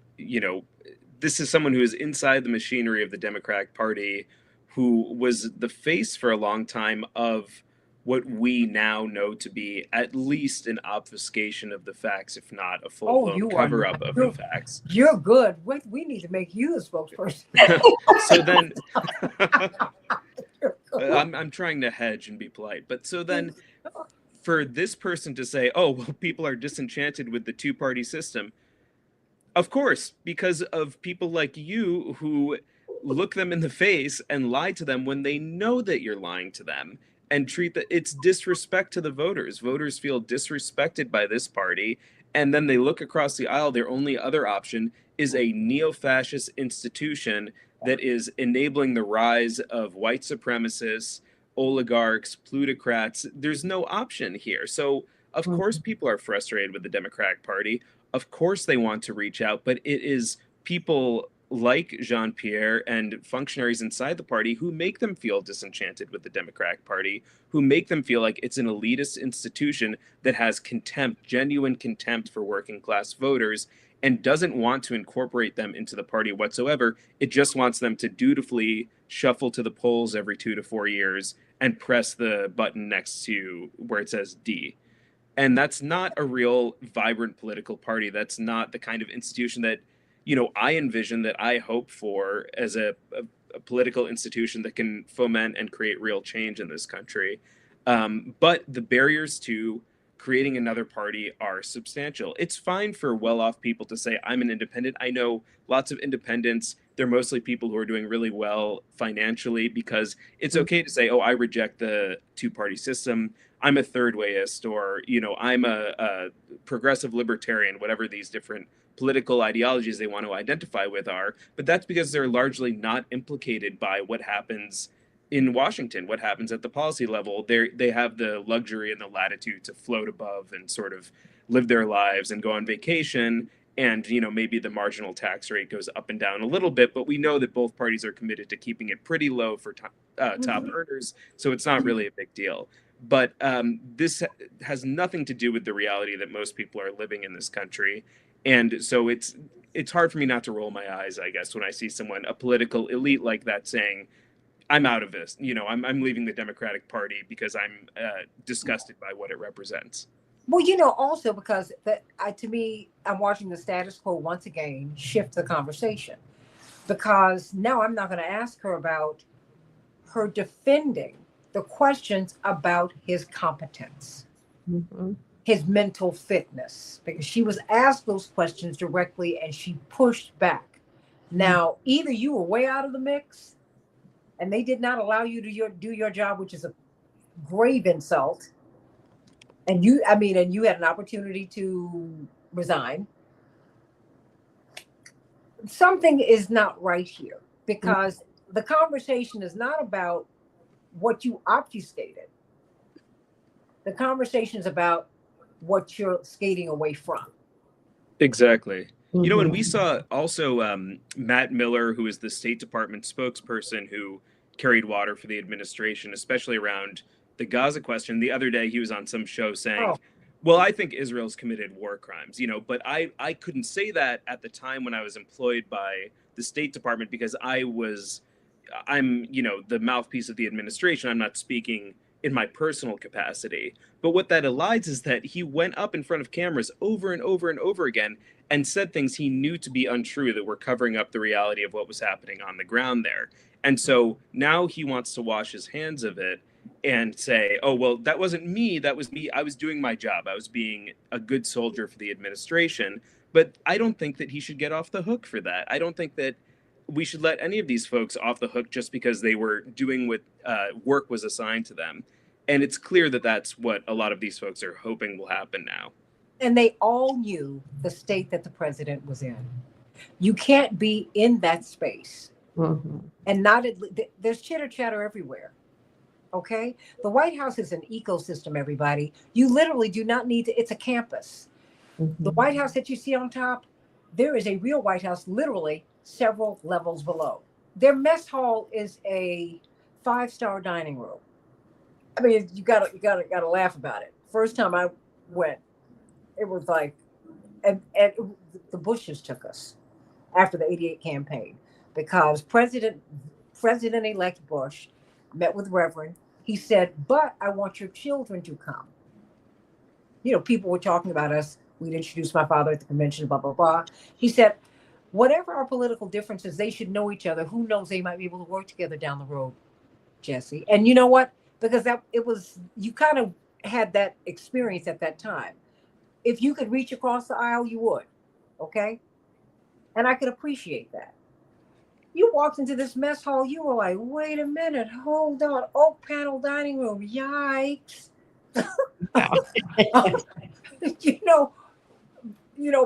this is someone who is inside the machinery of the Democratic Party, who was the face for a long time of what we now know to be at least an obfuscation of the facts, if not a full-blown cover-up of the facts. You're good. We need to make you the spokesperson. So then, I'm trying to hedge and be polite, but so then, for this person to say, oh, well, people are disenchanted with the two-party system, of course, because of people like you who look them in the face and lie to them when they know that you're lying to them, and treat that it's disrespect to the voters. Voters feel disrespected by this party, and then they look across the aisle. Their only other option is a neo-fascist institution that is enabling the rise of white supremacists, oligarchs, plutocrats. There's no option here. So, of course, people are frustrated with the Democratic Party. Of course, they want to reach out, but it is people like Jean-Pierre and functionaries inside the party who make them feel disenchanted with the Democratic Party, who make them feel like it's an elitist institution that has contempt, genuine contempt for working class voters, and doesn't want to incorporate them into the party whatsoever. It just wants them to dutifully shuffle to the polls every 2 to 4 years and press the button next to where it says D. And that's not a real vibrant political party. That's not the kind of institution that I envision, that I hope for as a political institution that can foment and create real change in this country. But the barriers to creating another party are substantial. It's fine for well-off people to say, I'm an independent. I know lots of independents. They're mostly people who are doing really well financially, because it's okay to say, oh, I reject the two-party system. I'm a third wayist, or, I'm a progressive libertarian, whatever these different political ideologies they want to identify with are. But that's because they're largely not implicated by what happens in Washington, what happens at the policy level. They have the luxury and the latitude to float above and sort of live their lives and go on vacation. And, maybe the marginal tax rate goes up and down a little bit, but we know that both parties are committed to keeping it pretty low for top earners. So it's not really a big deal. But this has nothing to do with the reality that most people are living in this country. And so it's hard for me not to roll my eyes, I guess, when I see someone, a political elite like that, saying, I'm out of this. I'm leaving the Democratic Party because I'm disgusted by what it represents. Well, also because to me, I'm watching the status quo once again shift the conversation, because now I'm not going to ask her about her defending the questions about his competence, his mental fitness, because she was asked those questions directly and she pushed back. Now, either you were way out of the mix and they did not allow you to do your job, which is a grave insult. And you had an opportunity to resign. Something is not right here, because the conversation is not about what you obfuscated. The conversation is about what you're skating away from. Exactly. And we saw also Matt Miller, who is the State Department spokesperson who carried water for the administration, especially around the Gaza question. The other day, he was on some show saying, well, I think Israel's committed war crimes, but I couldn't say that at the time when I was employed by the State Department, because I'm the mouthpiece of the administration. I'm not speaking in my personal capacity. But what that elides is that he went up in front of cameras over and over and over again and said things he knew to be untrue that were covering up the reality of what was happening on the ground there. And so now he wants to wash his hands of it and say, oh, well, that wasn't me. That was me. I was doing my job. I was being a good soldier for the administration. But I don't think that he should get off the hook for that. I don't think that we should let any of these folks off the hook just because they were doing what work was assigned to them. And it's clear that that's what a lot of these folks are hoping will happen now. And they all knew the state that the president was in. You can't be in that space and there's chitter chatter everywhere. Okay. The White House is an ecosystem, everybody. You literally do not need to, it's a campus. The White House that you see on top, there is a real White House literally several levels below. Their mess hall is a 5-star dining room. I mean, you gotta laugh about it. First time I went, it was like, and the Bushes took us after the '88 campaign, because President-elect Bush met with Reverend. He said, but I want your children to come. People were talking about us. We'd introduced my father at the convention, blah, blah, blah. He said, whatever our political differences, they should know each other. Who knows, they might be able to work together down the road, Jesse. And you know what? Because you kind of had that experience at that time. If you could reach across the aisle, you would. Okay? And I could appreciate that. You walked into this mess hall, you were like, wait a minute, hold on. Oak panel dining room, yikes.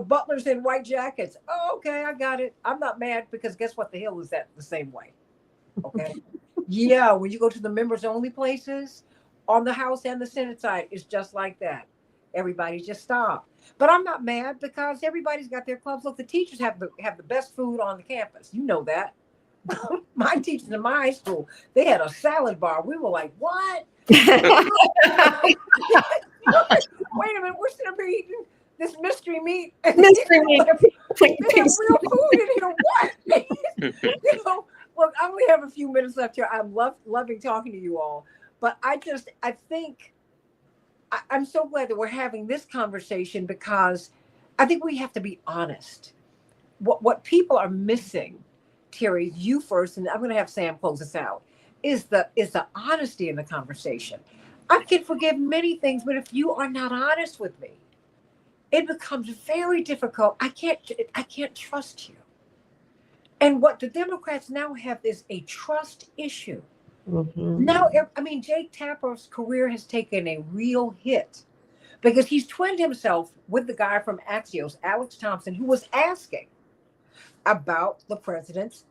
Butlers in white jackets. Oh, okay, I got it. I'm not mad, because guess what? The Hill is that the same way. Okay. Yeah, when you go to the members only places on the House and the Senate side, it's just like that. Everybody just stop. But I'm not mad, because everybody's got their clubs. Look, the teachers have the best food on the campus. You know that. My teachers in my high school, they had a salad bar. We were like, what? Wait a minute, we're sitting here eating this mystery meat. Mystery meat. They have real food in here. What? Look, I only have a few minutes left here. I'm loving talking to you all. But I think I'm so glad that we're having this conversation, because I think we have to be honest. What people are missing, Terry, you first, and I'm going to have Sam close us out, is the honesty in the conversation. I can forgive many things, but if you are not honest with me, it becomes very difficult. I can't trust you. And what the Democrats now have is a trust issue. Now, I mean, Jake Tapper's career has taken a real hit because he's twinned himself with the guy from Axios, Alex Thompson, who was asking about the president's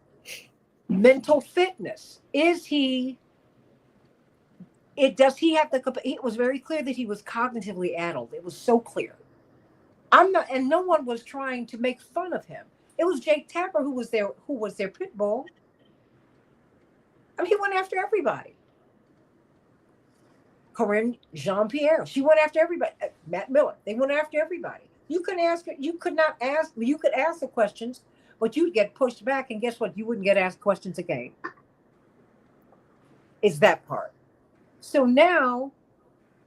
mental fitness. Does he have it was very clear that he was cognitively addled. It was so clear. And no one was trying to make fun of him. It was Jake Tapper who was their pit bull. I mean, he went after everybody. Corinne Jean-Pierre, she went after everybody. Matt Miller, they went after everybody. You could ask the questions, but you'd get pushed back, and guess what? You wouldn't get asked questions again. It's that part. So now,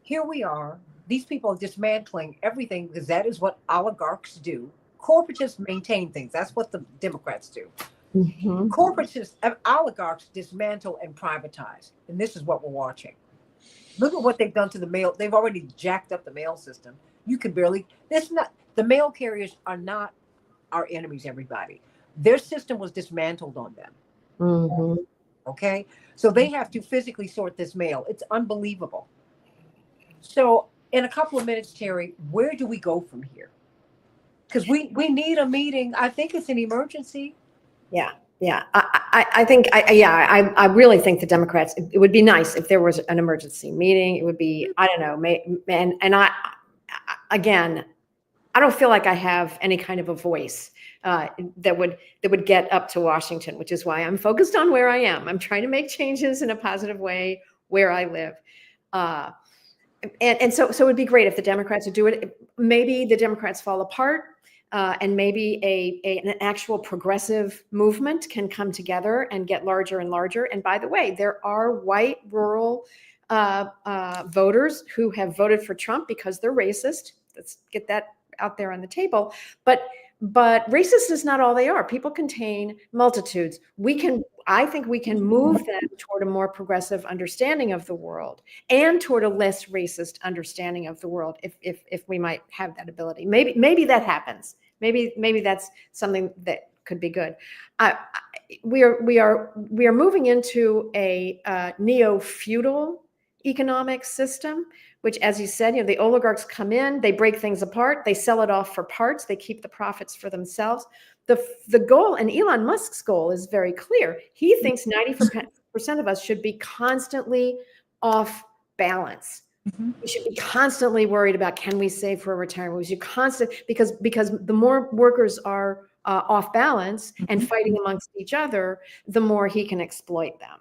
here we are. These people are dismantling everything because that is what oligarchs do. Corporatists maintain things. That's what the Democrats do. Corporatists, oligarchs dismantle and privatize. And this is what we're watching. Look at what they've done to the mail. They've already jacked up the mail system. You can barely, the mail carriers are not our enemies, everybody. Their system was dismantled on them. Okay? So they have to physically sort this mail. It's unbelievable. So in a couple of minutes, Terry, where do we go from here? Because we need a meeting. I think it's an emergency. Yeah. I think, I really think the Democrats, it would be nice if there was an emergency meeting. It would be, I don't know, again, I don't feel like I have any kind of a voice that would get up to Washington, which is why I'm focused on where I am. I'm trying to make changes in a positive way where I live. And so it would be great if the Democrats would do it. Maybe the Democrats fall apart. And maybe an actual progressive movement can come together and get larger and larger. And by the way, there are white rural voters who have voted for Trump because they're racist. Let's get that out there on the table. But racist is not all they are. People contain multitudes. I think we can move them toward a more progressive understanding of the world and toward a less racist understanding of the world if we might have that ability. Maybe that happens. Maybe that's something that could be good. We are moving into a neo-feudal economic system, which, as you said, the oligarchs come in, they break things apart, they sell it off for parts, they keep the profits for themselves. The goal, and Elon Musk's goal, is very clear. He thinks 90% of us should be constantly off balance. We should be constantly worried about, can we save for retirement? We should because the more workers are off balance and fighting amongst each other, the more he can exploit them.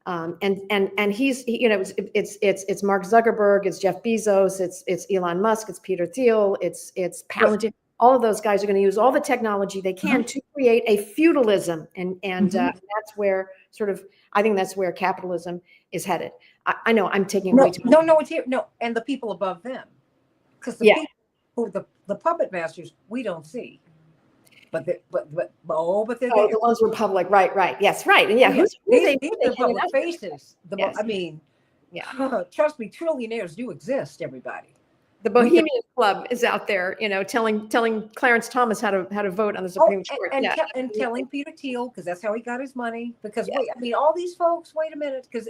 And he's, it's Mark Zuckerberg, it's Jeff Bezos, it's Elon Musk, it's Peter Thiel, it's Palantir. All of those guys are going to use all the technology they can to create a feudalism, and that's where I think that's where capitalism is headed. I know I'm taking way too much. No, it's here. No, and the people above them, because the people who the puppet masters we don't see, but they're there. The ones who are public, right? Yes, right. And these are public faces. Trust me, trillionaires do exist. Everybody. The Bohemian Club is out there, telling Clarence Thomas how to vote on the Supreme Court, and telling Peter Thiel, because that's how he got his money. Because all these folks. Wait a minute, because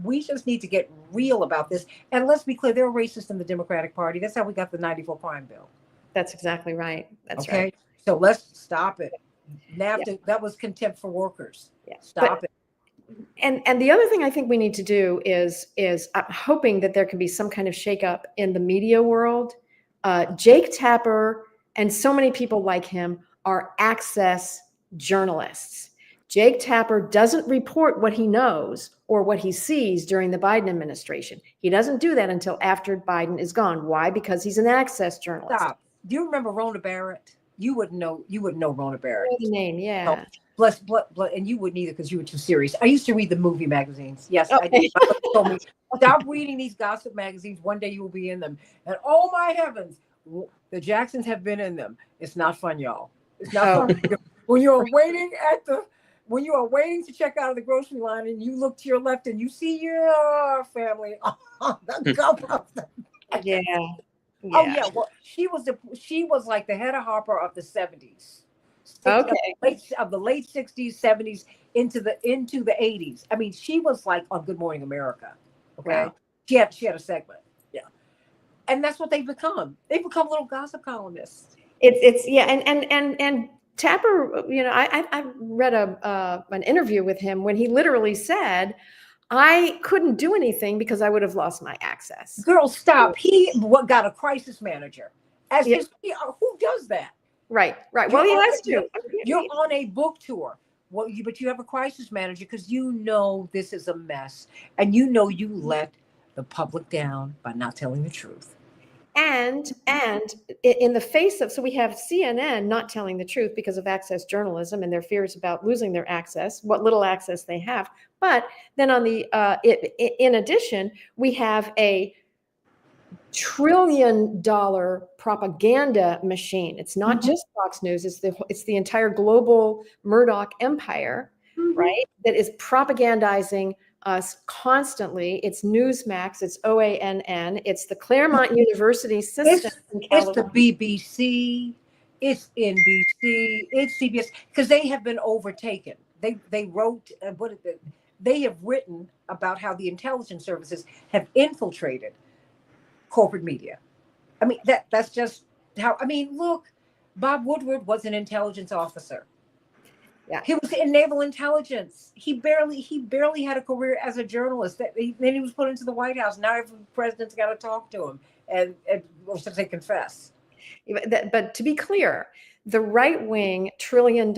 we just need to get real about this. And let's be clear, they're racist in the Democratic Party. That's how we got the 94 crime bill. That's exactly right. That's okay. Right. So let's stop it. NAFTA, that was contempt for workers. Stop it. And the other thing I think we need to do is I'm hoping that there can be some kind of shakeup in the media world. Jake Tapper and so many people like him are access journalists. Jake Tapper doesn't report what he knows or what he sees during the Biden administration. He doesn't do that until after Biden is gone. Why? Because he's an access journalist. Stop. Do you remember Rona Barrett? You wouldn't know Rona Barrett. I know the name, yeah. Bless, and you wouldn't either because you were too serious. I used to read the movie magazines. Yes, I did. My mother told me, stop reading these gossip magazines. One day you will be in them. And oh my heavens, the Jacksons have been in them. It's not fun, y'all. It's not fun. When you are waiting to check out of the grocery line and you look to your left and you see your family on the cover of them. Yeah. Oh yeah. Well, she was like the Hedda Harper of the 70s. Okay. Of the late 60s, 70s into the 80s. I mean, she was like on Good Morning America. Okay. Wow. She had a segment. Yeah. And that's what they've become. They've become little gossip columnists. It's yeah, and Tapper, you know, I read an interview with him when he literally said, I couldn't do anything because I would have lost my access. Girl, stop. He got a crisis manager as Yeah. his PR. Who does that? Right. Well, he has to. You're on a book tour. Well, but you have a crisis manager because you know this is a mess, and you know you let the public down by not telling the truth. And in the face of, so we have CNN not telling the truth because of access journalism and their fears about losing their access, what little access they have. But then on the in addition, we have a $1 trillion propaganda machine. It's not just Fox News, it's the entire global Murdoch empire, right? That is propagandizing us constantly. It's Newsmax, it's OANN, it's the Claremont University system. It's the BBC, it's NBC, it's CBS, because they have been overtaken. They wrote they have written about how the intelligence services have infiltrated corporate media. I mean, that's just how. I mean, look, Bob Woodward was an intelligence officer. Yeah. He was in naval intelligence. He barely had a career as a journalist. Then he was put into the White House. Now every president's got to talk to him and or should they confess. But to be clear, the right-wing $1 trillion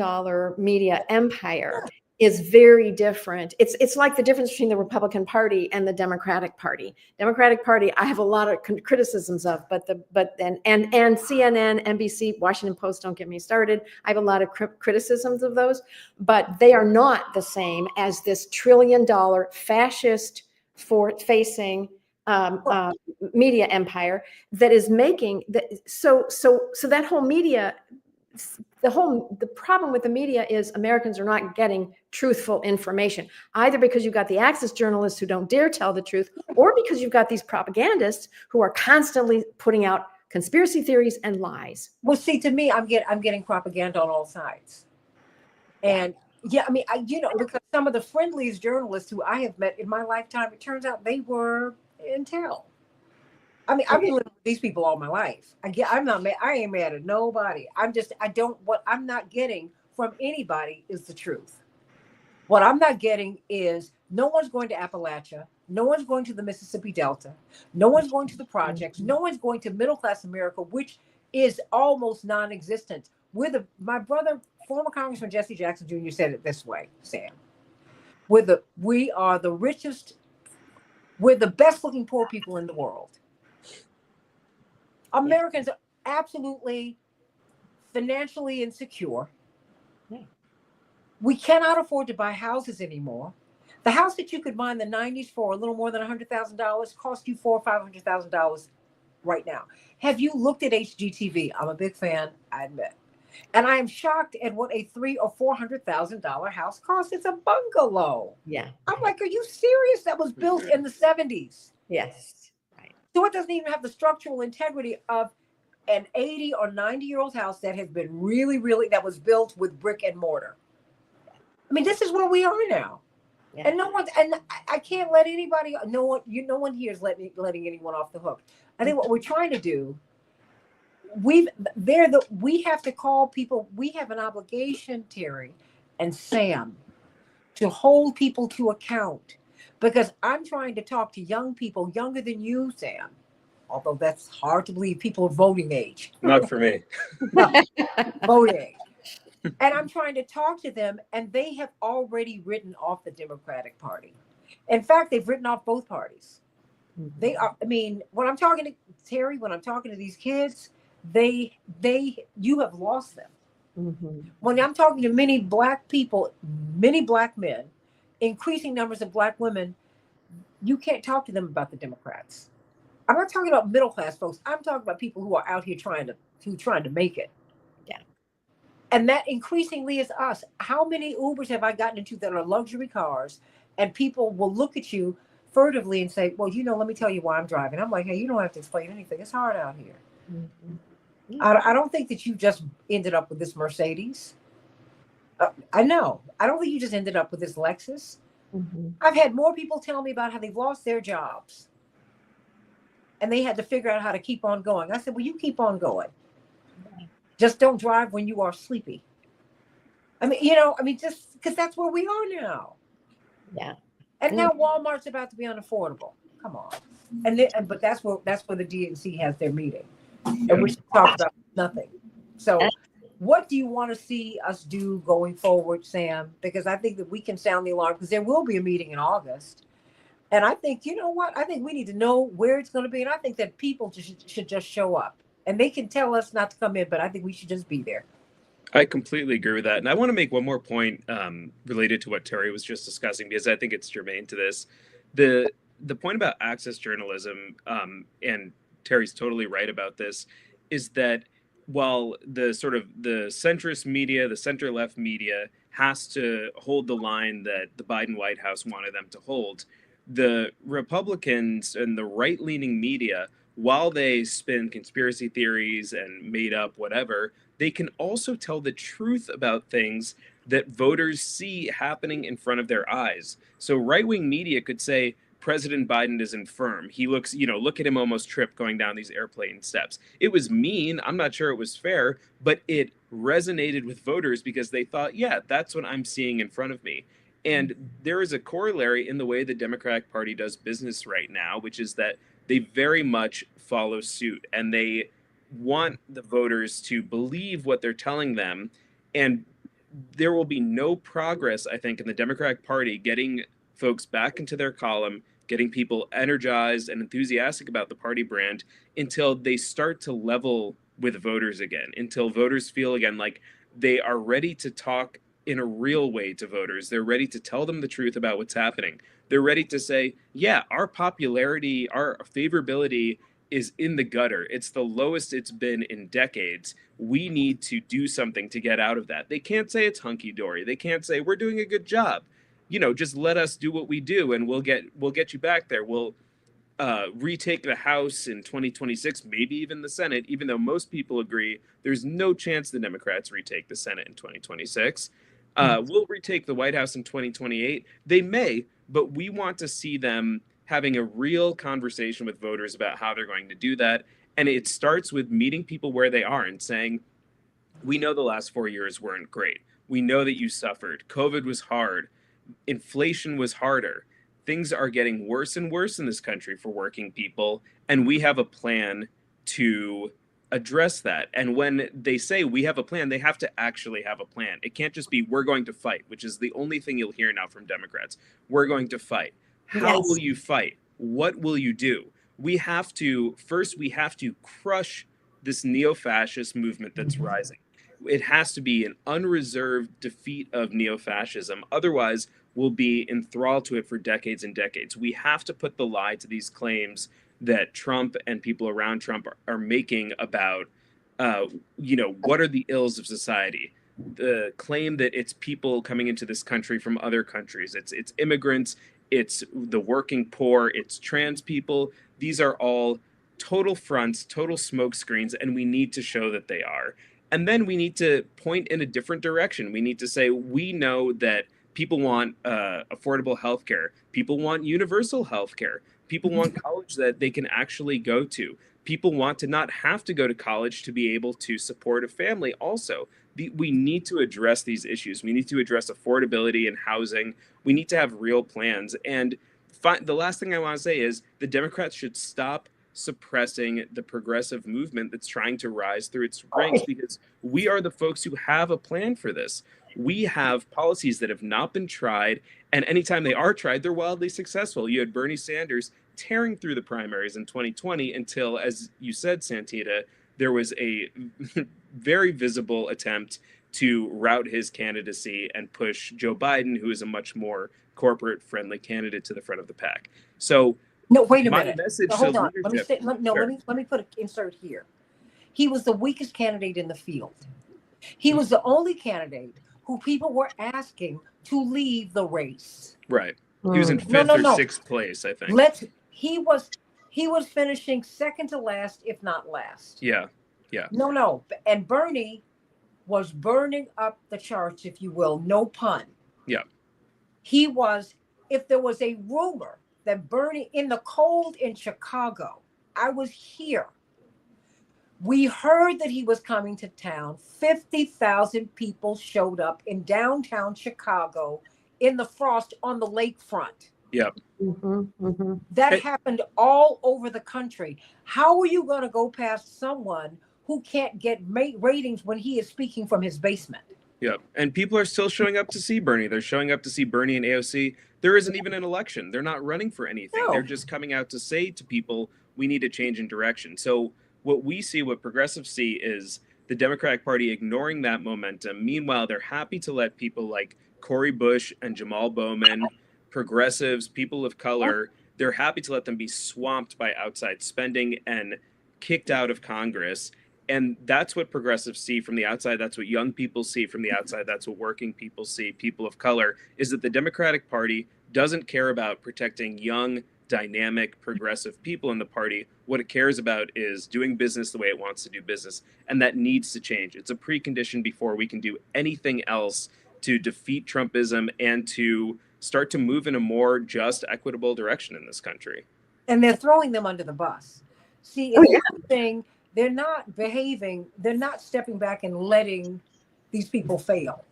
media empire is very different. It's like the difference between the Republican Party and the Democratic Party. Democratic Party, I have a lot of criticisms of, and CNN, NBC, Washington Post, don't get me started. I have a lot of criticisms of those, but they are not the same as this $1 trillion fascist facing media empire that is making that. So that whole media. The problem with the media is Americans are not getting truthful information, either because you've got the access journalists who don't dare tell the truth, or because you've got these propagandists who are constantly putting out conspiracy theories and lies. Well, see, to me, I'm getting propaganda on all sides. And yeah, I mean, because some of the friendliest journalists who I have met in my lifetime, it turns out they were intel. I mean, I've been living with these people all my life. I'm not mad. I ain't mad at nobody. What I'm not getting from anybody is the truth. What I'm not getting is no one's going to Appalachia. No one's going to the Mississippi Delta. No one's going to the projects. No one's going to middle-class America, which is almost non-existent. My brother, former Congressman Jesse Jackson Jr. said it this way, Sam. We are the richest, we're the best-looking poor people in the world. Americans are absolutely financially insecure. We cannot afford to buy houses anymore. The house that you could buy in the 90s for a little more than $100,000 cost you $400,000 or $500,000 right now. Have you looked at HGTV? I'm a big fan, I admit. And I am shocked at what a $300,000 or $400,000 house costs. It's a bungalow. Yeah. I'm like, are you serious? That was built in the 70s. Yes. So it doesn't even have the structural integrity of an 80 or 90-year-old house that has been really, that was built with brick and mortar. I mean, this is where we are now. Yeah. And I can't let anybody, no one here is letting anyone off the hook. I think what we're trying to do, we have to call people, we have an obligation, Terry and Sam, to hold people to account. Because I'm trying to talk to young people younger than you, Sam, although that's hard to believe, people of voting age. Not for me. Voting age. And I'm trying to talk to them, and they have already written off the Democratic Party. In fact, they've written off both parties. They are, I mean, when I'm talking to Terry, when I'm talking to these kids, you have lost them. Mm-hmm. When I'm talking to many Black people, many Black men, increasing numbers of Black women, you can't talk to them about the Democrats. I'm not talking about middle class folks. I'm talking about people who are out here trying to make it. Yeah. And that increasingly is us. How many Ubers have I gotten into that are luxury cars, and people will look at you furtively and say, well, let me tell you why I'm driving. I'm like, hey, you don't have to explain anything. It's hard out here. Mm-hmm. I don't think that you just ended up with this Mercedes. I know. I don't think you just ended up with this Lexus. Mm-hmm. I've had more people tell me about how they've lost their jobs and they had to figure out how to keep on going. I said, well, you keep on going. Just don't drive when you are sleepy. Just because that's where we are now. Yeah. And now Walmart's about to be unaffordable. Come on. But that's where the DNC has their meeting. And we talk about nothing. So what do you want to see us do going forward, Sam? Because I think that we can sound the alarm because there will be a meeting in August. And I think, you know what? I think we need to know where it's going to be. And I think that people should just show up. And they can tell us not to come in, but I think we should just be there. I completely agree with that. And I want to make one more point related to what Terry was just discussing, because I think it's germane to this. The point about access journalism, and Terry's totally right about this, is that while the centrist media, the center-left media has to hold the line that the Biden White House wanted them to hold, the Republicans and the right-leaning media, while they spin conspiracy theories and made up whatever, they can also tell the truth about things that voters see happening in front of their eyes. So right-wing media could say, President Biden is infirm. He looks, look at him almost trip going down these airplane steps. It was mean. I'm not sure it was fair, but it resonated with voters because they thought, yeah, that's what I'm seeing in front of me. And there is a corollary in the way the Democratic Party does business right now, which is that they very much follow suit and they want the voters to believe what they're telling them. And there will be no progress, I think, in the Democratic Party getting folks back into their column, getting people energized and enthusiastic about the party brand until they start to level with voters again, until voters feel again like they are ready to talk in a real way to voters. They're ready to tell them the truth about what's happening. They're ready to say, yeah, our popularity, our favorability is in the gutter. It's the lowest it's been in decades. We need to do something to get out of that. They can't say it's hunky-dory. They can't say we're doing a good job. Just let us do what we do and we'll get you back there. We'll retake the House in 2026, maybe even the Senate, even though most people agree there's no chance the Democrats retake the Senate in 2026. We'll retake the White House in 2028. They may, but we want to see them having a real conversation with voters about how they're going to do that. And it starts with meeting people where they are and saying, we know the last 4 years weren't great. We know that you suffered. COVID was hard. Inflation was harder. Things are getting worse and worse in this country for working people. And we have a plan to address that. And when they say we have a plan, they have to actually have a plan. It can't just be, we're going to fight, which is the only thing you'll hear now from Democrats. We're going to fight. How will you fight? What will you do? We have to crush this neo-fascist movement that's rising. It has to be an unreserved defeat of neo-fascism. Otherwise, we'll be enthralled to it for decades and decades. We have to put the lie to these claims that Trump and people around Trump are making about, what are the ills of society? The claim that it's people coming into this country from other countries. It's immigrants. It's the working poor. It's trans people. These are all total fronts, total smoke screens, and we need to show that they are. And then we need to point in a different direction. We need to say, we know that people want affordable healthcare. People want universal healthcare. People want college that they can actually go to. People want to not have to go to college to be able to support a family also. We need to address these issues. We need to address affordability and housing. We need to have real plans. And the last thing I want to say is the Democrats should stop suppressing the progressive movement that's trying to rise through its ranks, because we are the folks who have a plan for this. We have policies that have not been tried, and anytime they are tried, they're wildly successful. You had Bernie Sanders tearing through the primaries in 2020 until, as you said, Santita, there was a very visible attempt to rout his candidacy and push Joe Biden, who is a much more corporate-friendly candidate, to the front of the pack. So no, wait a my minute. message No, to hold on. leadership. Let me put an insert here. He was the weakest candidate in the field. He was the only candidate who people were asking to leave the race. Right. He was in fifth or sixth place, I think. He was finishing second to last, if not last. Yeah. Yeah. No. And Bernie was burning up the charts, if you will, no pun. Yeah. He was, if there was a rumor that Bernie in the cold in Chicago, I was here. We heard that he was coming to town. 50,000 people showed up in downtown Chicago in the frost on the lakefront. Yeah. That happened all over the country. How are you going to go past someone who can't get ratings when he is speaking from his basement? Yeah. And people are still showing up to see Bernie. They're showing up to see Bernie and AOC. There isn't even an election. They're not running for anything. No. They're just coming out to say to people, we need a change in direction. So what we see, what progressives see, is the Democratic Party ignoring that momentum. Meanwhile, they're happy to let people like Cori Bush and Jamal Bowman, progressives, people of color, they're happy to let them be swamped by outside spending and kicked out of Congress. And that's what progressives see from the outside. That's what young people see from the outside. That's what working people see, people of color, is that the Democratic Party doesn't care about protecting young, dynamic, progressive people in the party. What it cares about is doing business the way it wants to do business. And that needs to change. It's a precondition before we can do anything else to defeat Trumpism and to start to move in a more just, equitable direction in this country. And they're throwing them under the bus. See, thing, they're not behaving, they're not stepping back and letting these people fail.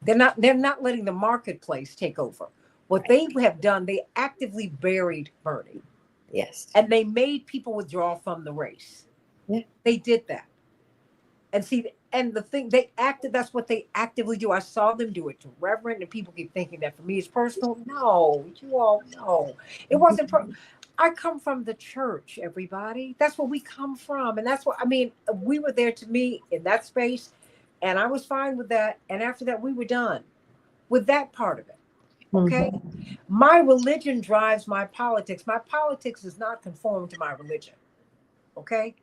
They're not letting the marketplace take over. What they have done, they actively buried Bernie. Yes. And they made people withdraw from the race. Yeah. They did that. And see, and the thing that's what they actively do. I saw them do it to Reverend, and people keep thinking that for me it's personal. No, you all know. It wasn't I come from the church, everybody. That's where we come from. And that's what I mean, we were there to meet in that space, and I was fine with that. And after that, we were done with that part of it. Okay. My religion drives my politics. My politics does not conform to my religion. Okay.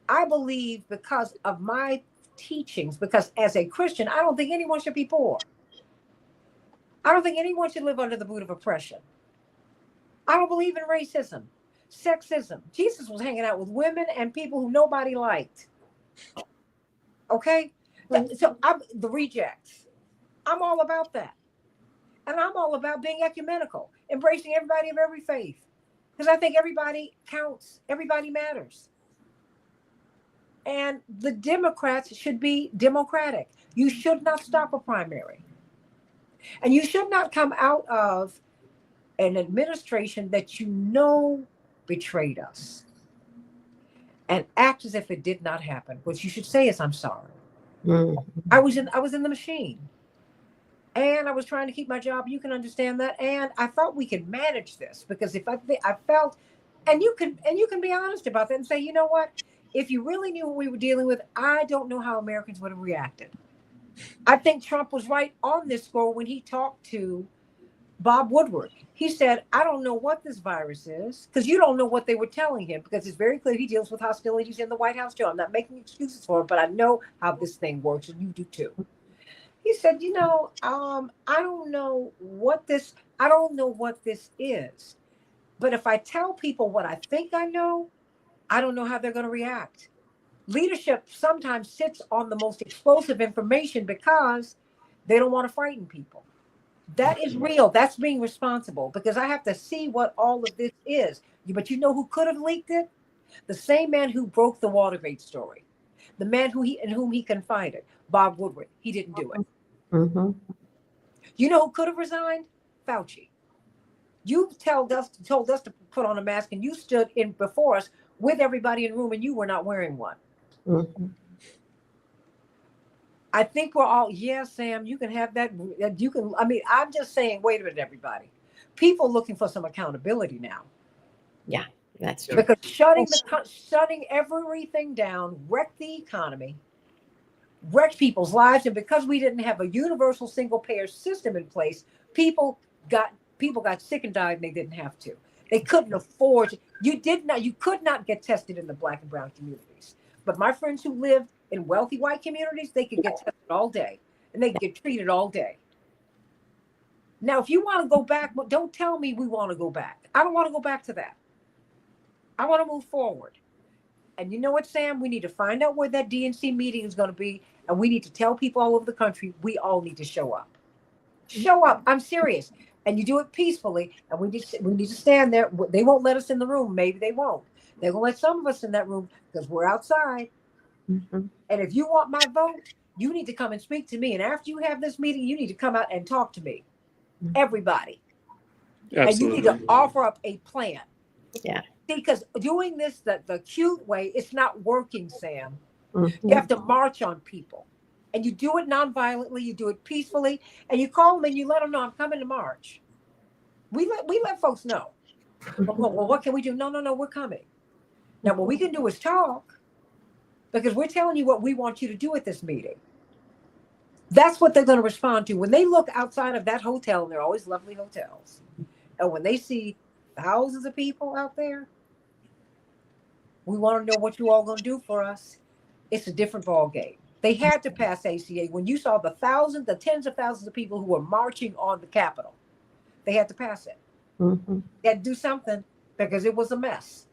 I believe because of my teachings, because as a Christian, I don't think anyone should be poor. I don't think anyone should live under the boot of oppression. I don't believe in racism, sexism. Jesus was hanging out with women and people who nobody liked. Okay? So I'm the rejects. I'm all about that. And I'm all about being ecumenical, embracing everybody of every faith. Because I think everybody counts, everybody matters. And the Democrats should be democratic. You should not stop a primary. And you should not come out of an administration that you know betrayed us and act as if it did not happen. What you should say is, I'm sorry. I was in the machine. And I was trying to keep my job. You can understand that. And I thought we could manage this, because if I felt, and you can be honest about that and say, you know what? If you really knew what we were dealing with, I don't know how Americans would have reacted. I think Trump was right on this score when he talked to Bob Woodward. He said, I don't know what this virus is, because you don't know what they were telling him, because it's very clear he deals with hostilities in the White House, Joe. I'm not making excuses for him, but I know how this thing works, and you do too. He said, I don't know what this is. But if I tell people what I think I know, I don't know how they're going to react. Leadership sometimes sits on the most explosive information because they don't want to frighten people. That is real. That's being responsible, because I have to see what all of this is. But you know who could have leaked it? The same man who broke the Watergate story. The man in whom he confided, Bob Woodward. He didn't do it. You know who could have resigned? Fauci. You told us to put on a mask, and you stood in before us with everybody in the room, and you were not wearing one. I think we're all, Sam, you can have that. You can, I'm just saying, wait a minute, everybody. People looking for some accountability now. Yeah, that's true. Because shutting everything down wrecked the economy, wrecked people's lives. And because we didn't have a universal single payer system in place, people got sick and died, and they didn't have to. They couldn't afford. You could not get tested in the Black and brown communities. But my friends who lived in wealthy white communities, they could get tested all day, and they could get treated all day. Now, if you want to go back, don't tell me we want to go back. I don't want to go back to that. I want to move forward. And you know what, Sam? We need to find out where that DNC meeting is going to be. And we need to tell people all over the country, we all need to show up. Show up. I'm serious. And you do it peacefully. And we need to stand there. They won't let us in the room. Maybe they won't. They're going to let some of us in that room because we're outside. Mhm. And if you want my vote, you need to come and speak to me. And after you have this meeting, you need to come out and talk to me. Everybody. Absolutely. And you need to offer up a plan. Yeah. See, because doing this the cute way, it's not working, Sam. Mhm. You have to march on people. And you do it non-violently, you do it peacefully, and you call them and you let them know, I'm coming to march. We let folks know. Well, what can we do? No, we're coming. Now, what we can do is talk, because we're telling you what we want you to do at this meeting. That's what they're going to respond to. When they look outside of that hotel, and they're always lovely hotels, and when they see thousands of people out there, we want to know what you all going to do for us. It's a different ball game. They had to pass ACA. When you saw the tens of thousands of people who were marching on the Capitol, they had to pass it. Mhm. They had to do something because it was a mess.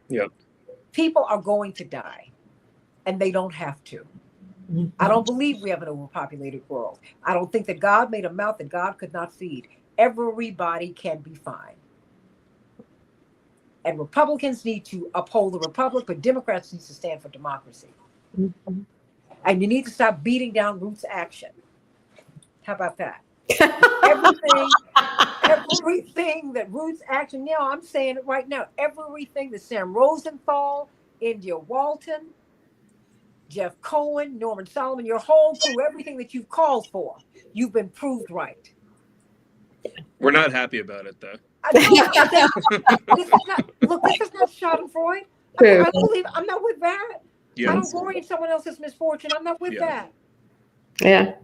Yep. People are going to die, and they don't have to. I don't believe we have an overpopulated world. I don't think that God made a mouth that God could not feed. Everybody can be fine. And Republicans need to uphold the Republic, but Democrats need to stand for democracy. Mhm. And you need to stop beating down Roots Action. How about that? Everything that Roots Action, I'm saying it right now, everything that Sam Rosenthal, India Walton, Jeff Cohen, Norman Solomon, your whole crew, everything that you've called for, you've been proved right. We're not happy about it, though. This is not Schadenfreude. I'm not with that. Yes. I don't glory in someone else's misfortune. I'm not with that. Yeah.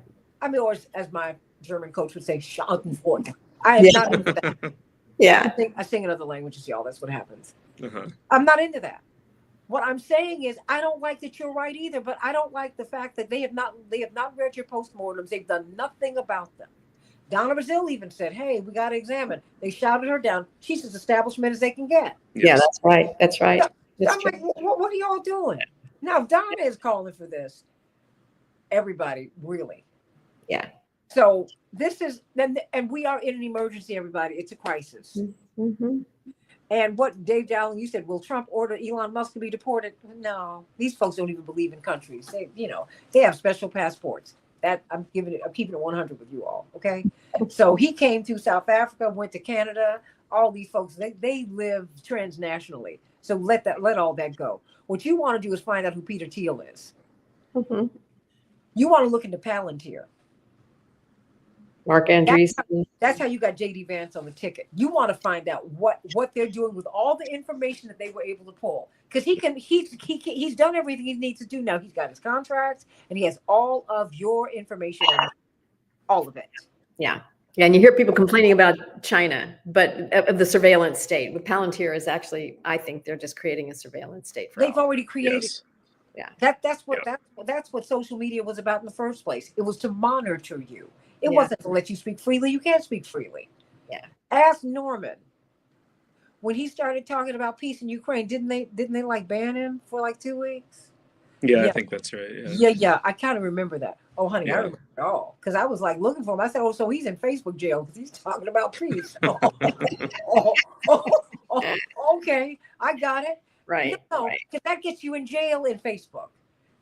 I mean, or as my German coach would say, Schadenfreude. I am not into that. Yeah. I sing in other languages, y'all. That's what happens. Uh-huh. I'm not into that. What I'm saying is, I don't like that you're right either, but I don't like the fact that they have not read your postmortems. They've done nothing about them. Donna Brazile even said, hey, we got to examine. They shouted her down. She's as establishment as they can get. Yes. Yeah, that's right. That's right. Yeah, I'm like, what are y'all doing? Now, Donna is calling for this. Everybody, really. Yeah. So this is, and we are in an emergency, everybody. It's a crisis. Mm-hmm. And what Dave Dowling, you said, will Trump order Elon Musk to be deported? No, these folks don't even believe in countries. They have special passports. That I'm keeping it 100 with you all. Okay. So he came through South Africa, went to Canada. All these folks, they live transnationally. So let all that go. What you want to do is find out who Peter Thiel is. Mm-hmm. You want to look into Palantir. Mark Andrews. That's how you got JD Vance on the ticket. You want to find out what they're doing with all the information that they were able to pull, because he's done everything he needs to do now. He's got his contracts and he has all of your information, all of it. Yeah. Yeah, and you hear people complaining about China, but of the surveillance state. With Palantir is actually, I think they're just creating a surveillance state for They've all. already created. Yes. Yeah. That's what social media was about in the first place. It was to monitor you. It Yeah. wasn't to let you speak freely. You can't speak freely. Yeah. Ask Norman. When he started talking about peace in Ukraine, didn't they like ban him for like 2 weeks? Yeah, Yeah. I think that's right. Yeah. I kind of remember that. Oh, honey, I Yeah. remember it all, because I was like looking for him. I said, oh, so he's in Facebook jail because he's talking about peace. Okay, I got it. Right. No, Right. because that gets you in jail in Facebook.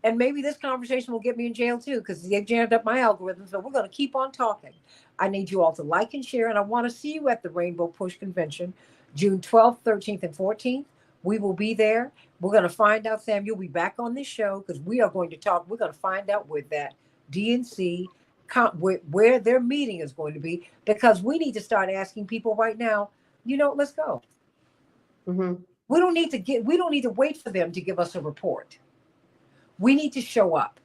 And maybe this conversation will get me in jail too, because they jammed up my algorithms. But we're going to keep on talking. I need you all to like and share, and I want to see you at the Rainbow Push Convention, June 12th, 13th, and 14th. We will be there. We're going to find out, Sam, you'll be back on this show, because we are going to talk. We're going to find out where that DNC, where their meeting is going to be, because we need to start asking people right now, let's go. Mm-hmm. We don't need to wait for them to give us a report. We need to show up.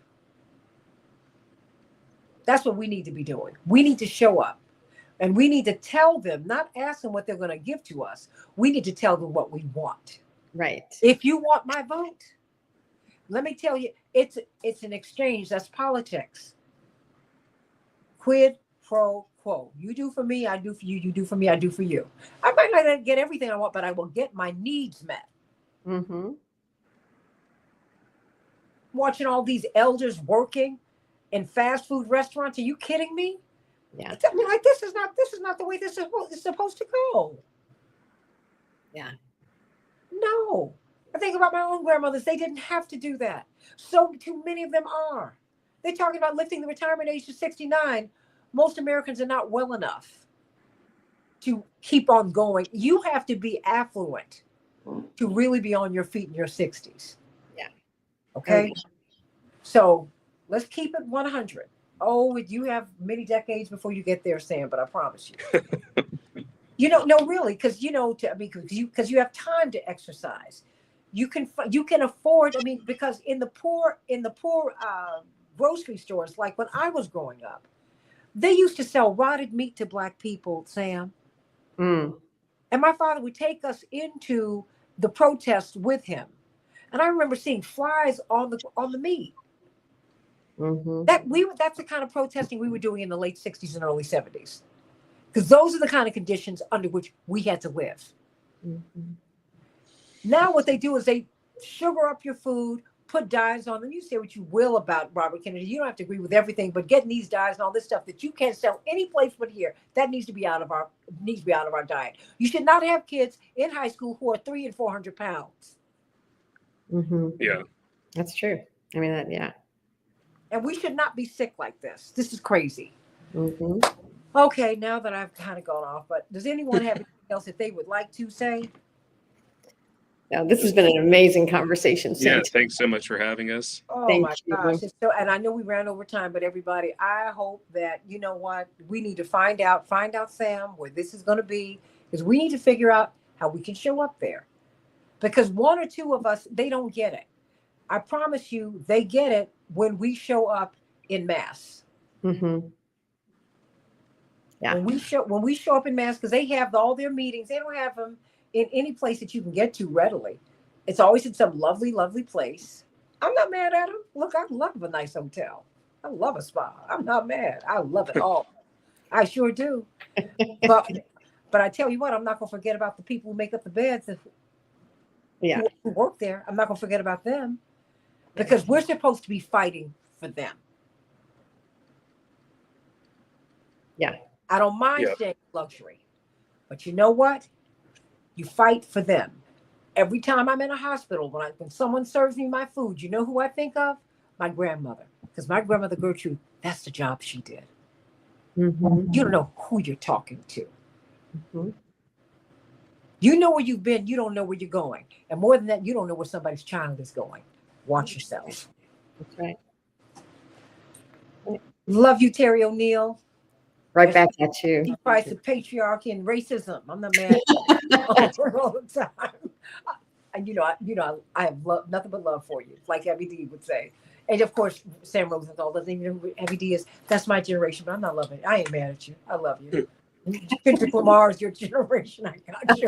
That's what we need to be doing. We need to show up. And we need to tell them, not ask them what they're going to give to us. We need to tell them what we want. Right. If you want my vote, let me tell you, it's an exchange. That's politics. Quid pro quo. You do for me, I do for you. You do for me, I do for you. I might not get everything I want, but I will get my needs met. Mm-hmm. Watching all these elders working in fast food restaurants. Are you kidding me? Yeah. I mean, like this is not the way this is supposed to go. Yeah. No. I think about my own grandmothers. They didn't have to do that. So too many of them are. They're talking about lifting the retirement age to 69. Most Americans are not well enough to keep on going. You have to be affluent to really be on your feet in your 60s. Yeah. Okay. So let's keep it 100. Oh, you have many decades before you get there, Sam, but I promise you. No, really, because because you have time to exercise. You can afford. I mean, because in the poor grocery stores, like when I was growing up, they used to sell rotted meat to Black people, Sam. Mm. And my father would take us into the protest with him, and I remember seeing flies on the meat. Mm-hmm. That's the kind of protesting we were doing in the late 60s and early 70s. Because those are the kind of conditions under which we had to live. Mm-hmm. Now what they do is they sugar up your food, put dyes on them. You say what you will about Robert Kennedy. You don't have to agree with everything, but getting these dyes and all this stuff that you can't sell any place but here, that needs to be out of our diet. You should not have kids in high school who are 300 and 400 pounds. Mm-hmm. Yeah. That's true. I mean, yeah. And we should not be sick like this. This is crazy. Mm-hmm. Okay, now that I've kind of gone off, but does anyone have anything else that they would like to say? No, this has been an amazing conversation, Yeah, Santita. thanks so much for having us. Oh Thank my you. gosh. And I know we ran over time, but everybody, I hope that, you know what, we need to find out, Sam, where this is going to be, because we need to figure out how we can show up there. Because one or two of us, they don't get it. I promise you, they get it when we show up in mass. Mm-hmm. Yeah. When we show up in mass, because they have all their meetings, they don't have them in any place that you can get to readily. It's always in some lovely, lovely place. I'm not mad at them. Look, I love a nice hotel. I love a spa. I'm not mad. I love it all. I sure do. But I tell you what, I'm not gonna forget about the people who make up the beds Yeah. who work there. I'm not gonna forget about them, because we're supposed to be fighting for them. Yeah. I don't mind staying in luxury, but you know what? You fight for them. Every time I'm in a hospital, when someone serves me my food, you know who I think of? My grandmother. Because my grandmother, Gertrude, that's the job she did. Mm-hmm. You don't know who you're talking to. Mm-hmm. You know where you've been. You don't know where you're going. And more than that, you don't know where somebody's child is going. Watch yourself. That's right. Love you, Terry O'Neill. Right back at you. He fights the patriarchy and racism. I'm not mad all the time. And I have nothing but love for you, like Heavy D would say. And of course, Sam Rosenthal doesn't even know who Heavy D is. That's my generation, but I'm not loving it. I ain't mad at you. I love you. Kendrick Lamar is your generation. I got you.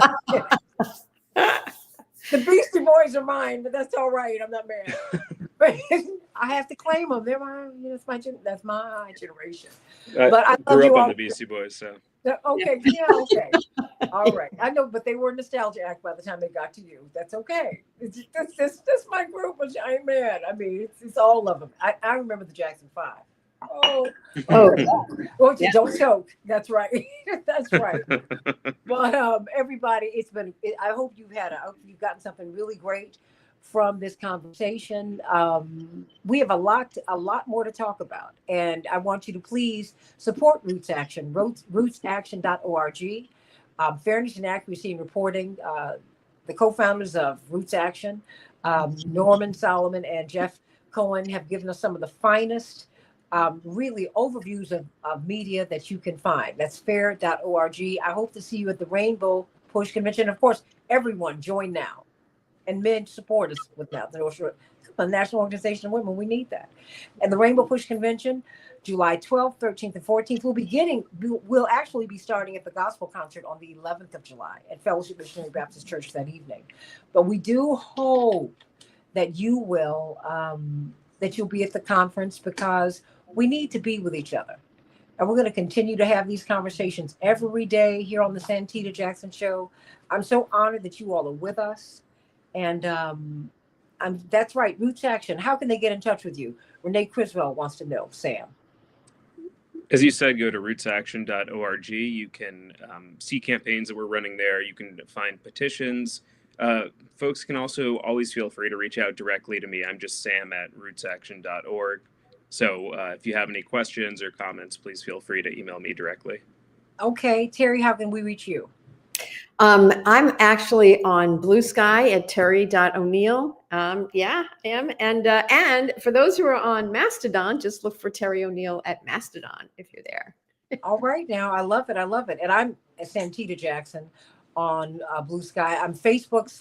The Beastie Boys are mine, but that's all right. I'm not mad. I have to claim them. They're mine. That's my generation. But I love grew you up all. on the Beastie Boys, so. Okay, yeah, okay. All right. I know, but they were a nostalgia act by the time they got to you. That's okay. That's my group, but I ain't mad. I mean, it's all of them. I remember the Jackson 5. Oh, don't choke. That's right. That's right. But everybody, I hope you've gotten something really great from this conversation. We have a lot more to talk about, and I want you to please support Roots Action, rootsaction.org. Fairness and Accuracy in Reporting, the co-founders of Roots Action, Norman Solomon and Jeff Cohen, have given us some of the finest really overviews of media that you can find. That's fair.org. I hope to see you at the Rainbow Push Convention. Of course, everyone join now. And men support us with that. The National Organization of Women, we need that. And the Rainbow Push Convention, July 12th, 13th, and 14th, we'll actually be starting at the gospel concert on the 11th of July at Fellowship Missionary Baptist Church that evening. But we do hope that you'll be at the conference, because we need to be with each other. And we're going to continue to have these conversations every day here on the Santita Jackson Show. I'm so honored that you all are with us. And that's right, Roots Action. How can they get in touch with you? Renee Criswell wants to know, Sam. As you said, go to rootsaction.org. You can see campaigns that we're running there. You can find petitions. Folks can also always feel free to reach out directly to me. I'm just sam@rootsaction.org. So if you have any questions or comments, please feel free to email me directly. Okay, Terry, how can we reach you? I'm actually on Blue Sky at terry.o'neill. Yeah, I am. And for those who are on Mastodon, just look for Terry O'Neill at Mastodon if you're there. All right, now I love it. I love it. And I'm Santita Jackson on Blue Sky. I'm Facebook /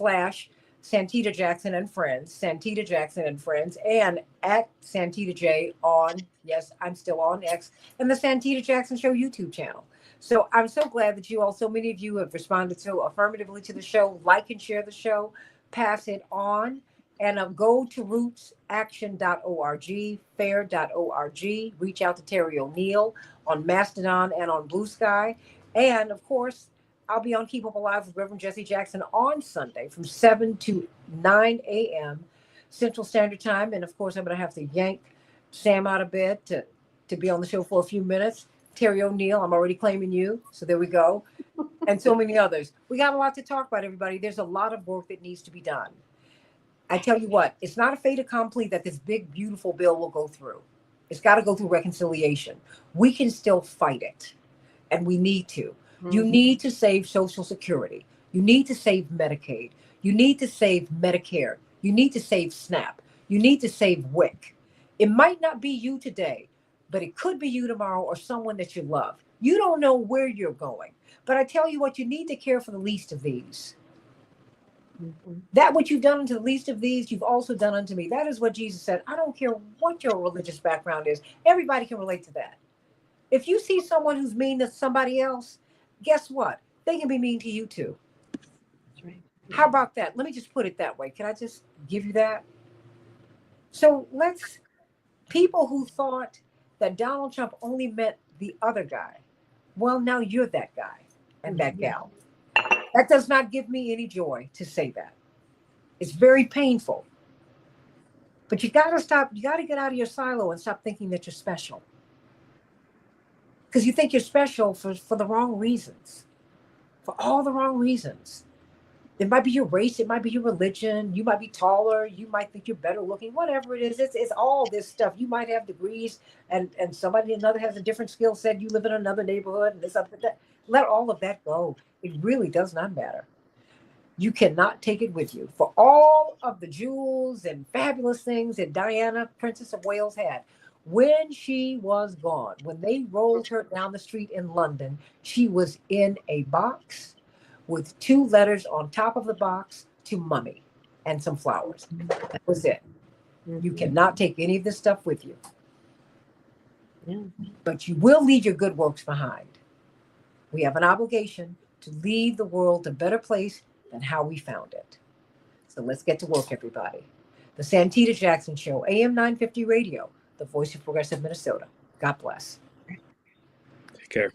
Santita Jackson and Friends, Santita Jackson and Friends, and at Santita J on, yes, I'm still on X, and the Santita Jackson Show YouTube channel. So I'm so glad that you all, so many of you have responded so affirmatively to the show. Like and share the show, pass it on, and go to rootsaction.org, fair.org, reach out to Terry O'Neill on Mastodon and on Blue Sky. And of course, I'll be on Keep Up Alive with Reverend Jesse Jackson on Sunday from 7 to 9 a.m. Central Standard Time. And of course, I'm going to have to yank Sam out of bed to be on the show for a few minutes. Terry O'Neill, I'm already claiming you. So there we go. And so many others. We got a lot to talk about, everybody. There's a lot of work that needs to be done. I tell you what, it's not a fait accompli that this big, beautiful bill will go through. It's got to go through reconciliation. We can still fight it, and we need to. Mm-hmm. You need to save Social Security. You need to save Medicaid. You need to save Medicare. You need to save SNAP. You need to save WIC. It might not be you today, but it could be you tomorrow or someone that you love. You don't know where you're going. But I tell you what, you need to care for the least of these. Mm-hmm. That what you've done unto the least of these, you've also done unto me. That is what Jesus said. I don't care what your religious background is. Everybody can relate to that. If you see someone who's mean to somebody else, guess what? They can be mean to you too. That's right. Yeah. How about that? Let me just put it that way. Can I just give you that? So people who thought that Donald Trump only meant the other guy, well, now you're that guy and that gal. That does not give me any joy to say that. It's very painful. But you got to stop. You got to get out of your silo and stop thinking that you're special. Because you think you're special for the wrong reasons. For all the wrong reasons. It might be your race. It might be your religion. You might be taller. You might think you're better looking. Whatever it is, it's all this stuff. You might have degrees and somebody another has a different skill set. You live in another neighborhood and this up that. Let all of that go. It really does not matter. You cannot take it with you. For all of the jewels and fabulous things that Diana, Princess of Wales, had, when she was gone, when they rolled her down the street in London, she was in a box with 2 letters on top of the box to Mummy and some flowers. That was it. You cannot take any of this stuff with you. But you will leave your good works behind. We have an obligation to leave the world a better place than how we found it. So let's get to work, everybody. The Santita Jackson Show, AM 950 Radio, the voice of progressive Minnesota. God bless. Take care.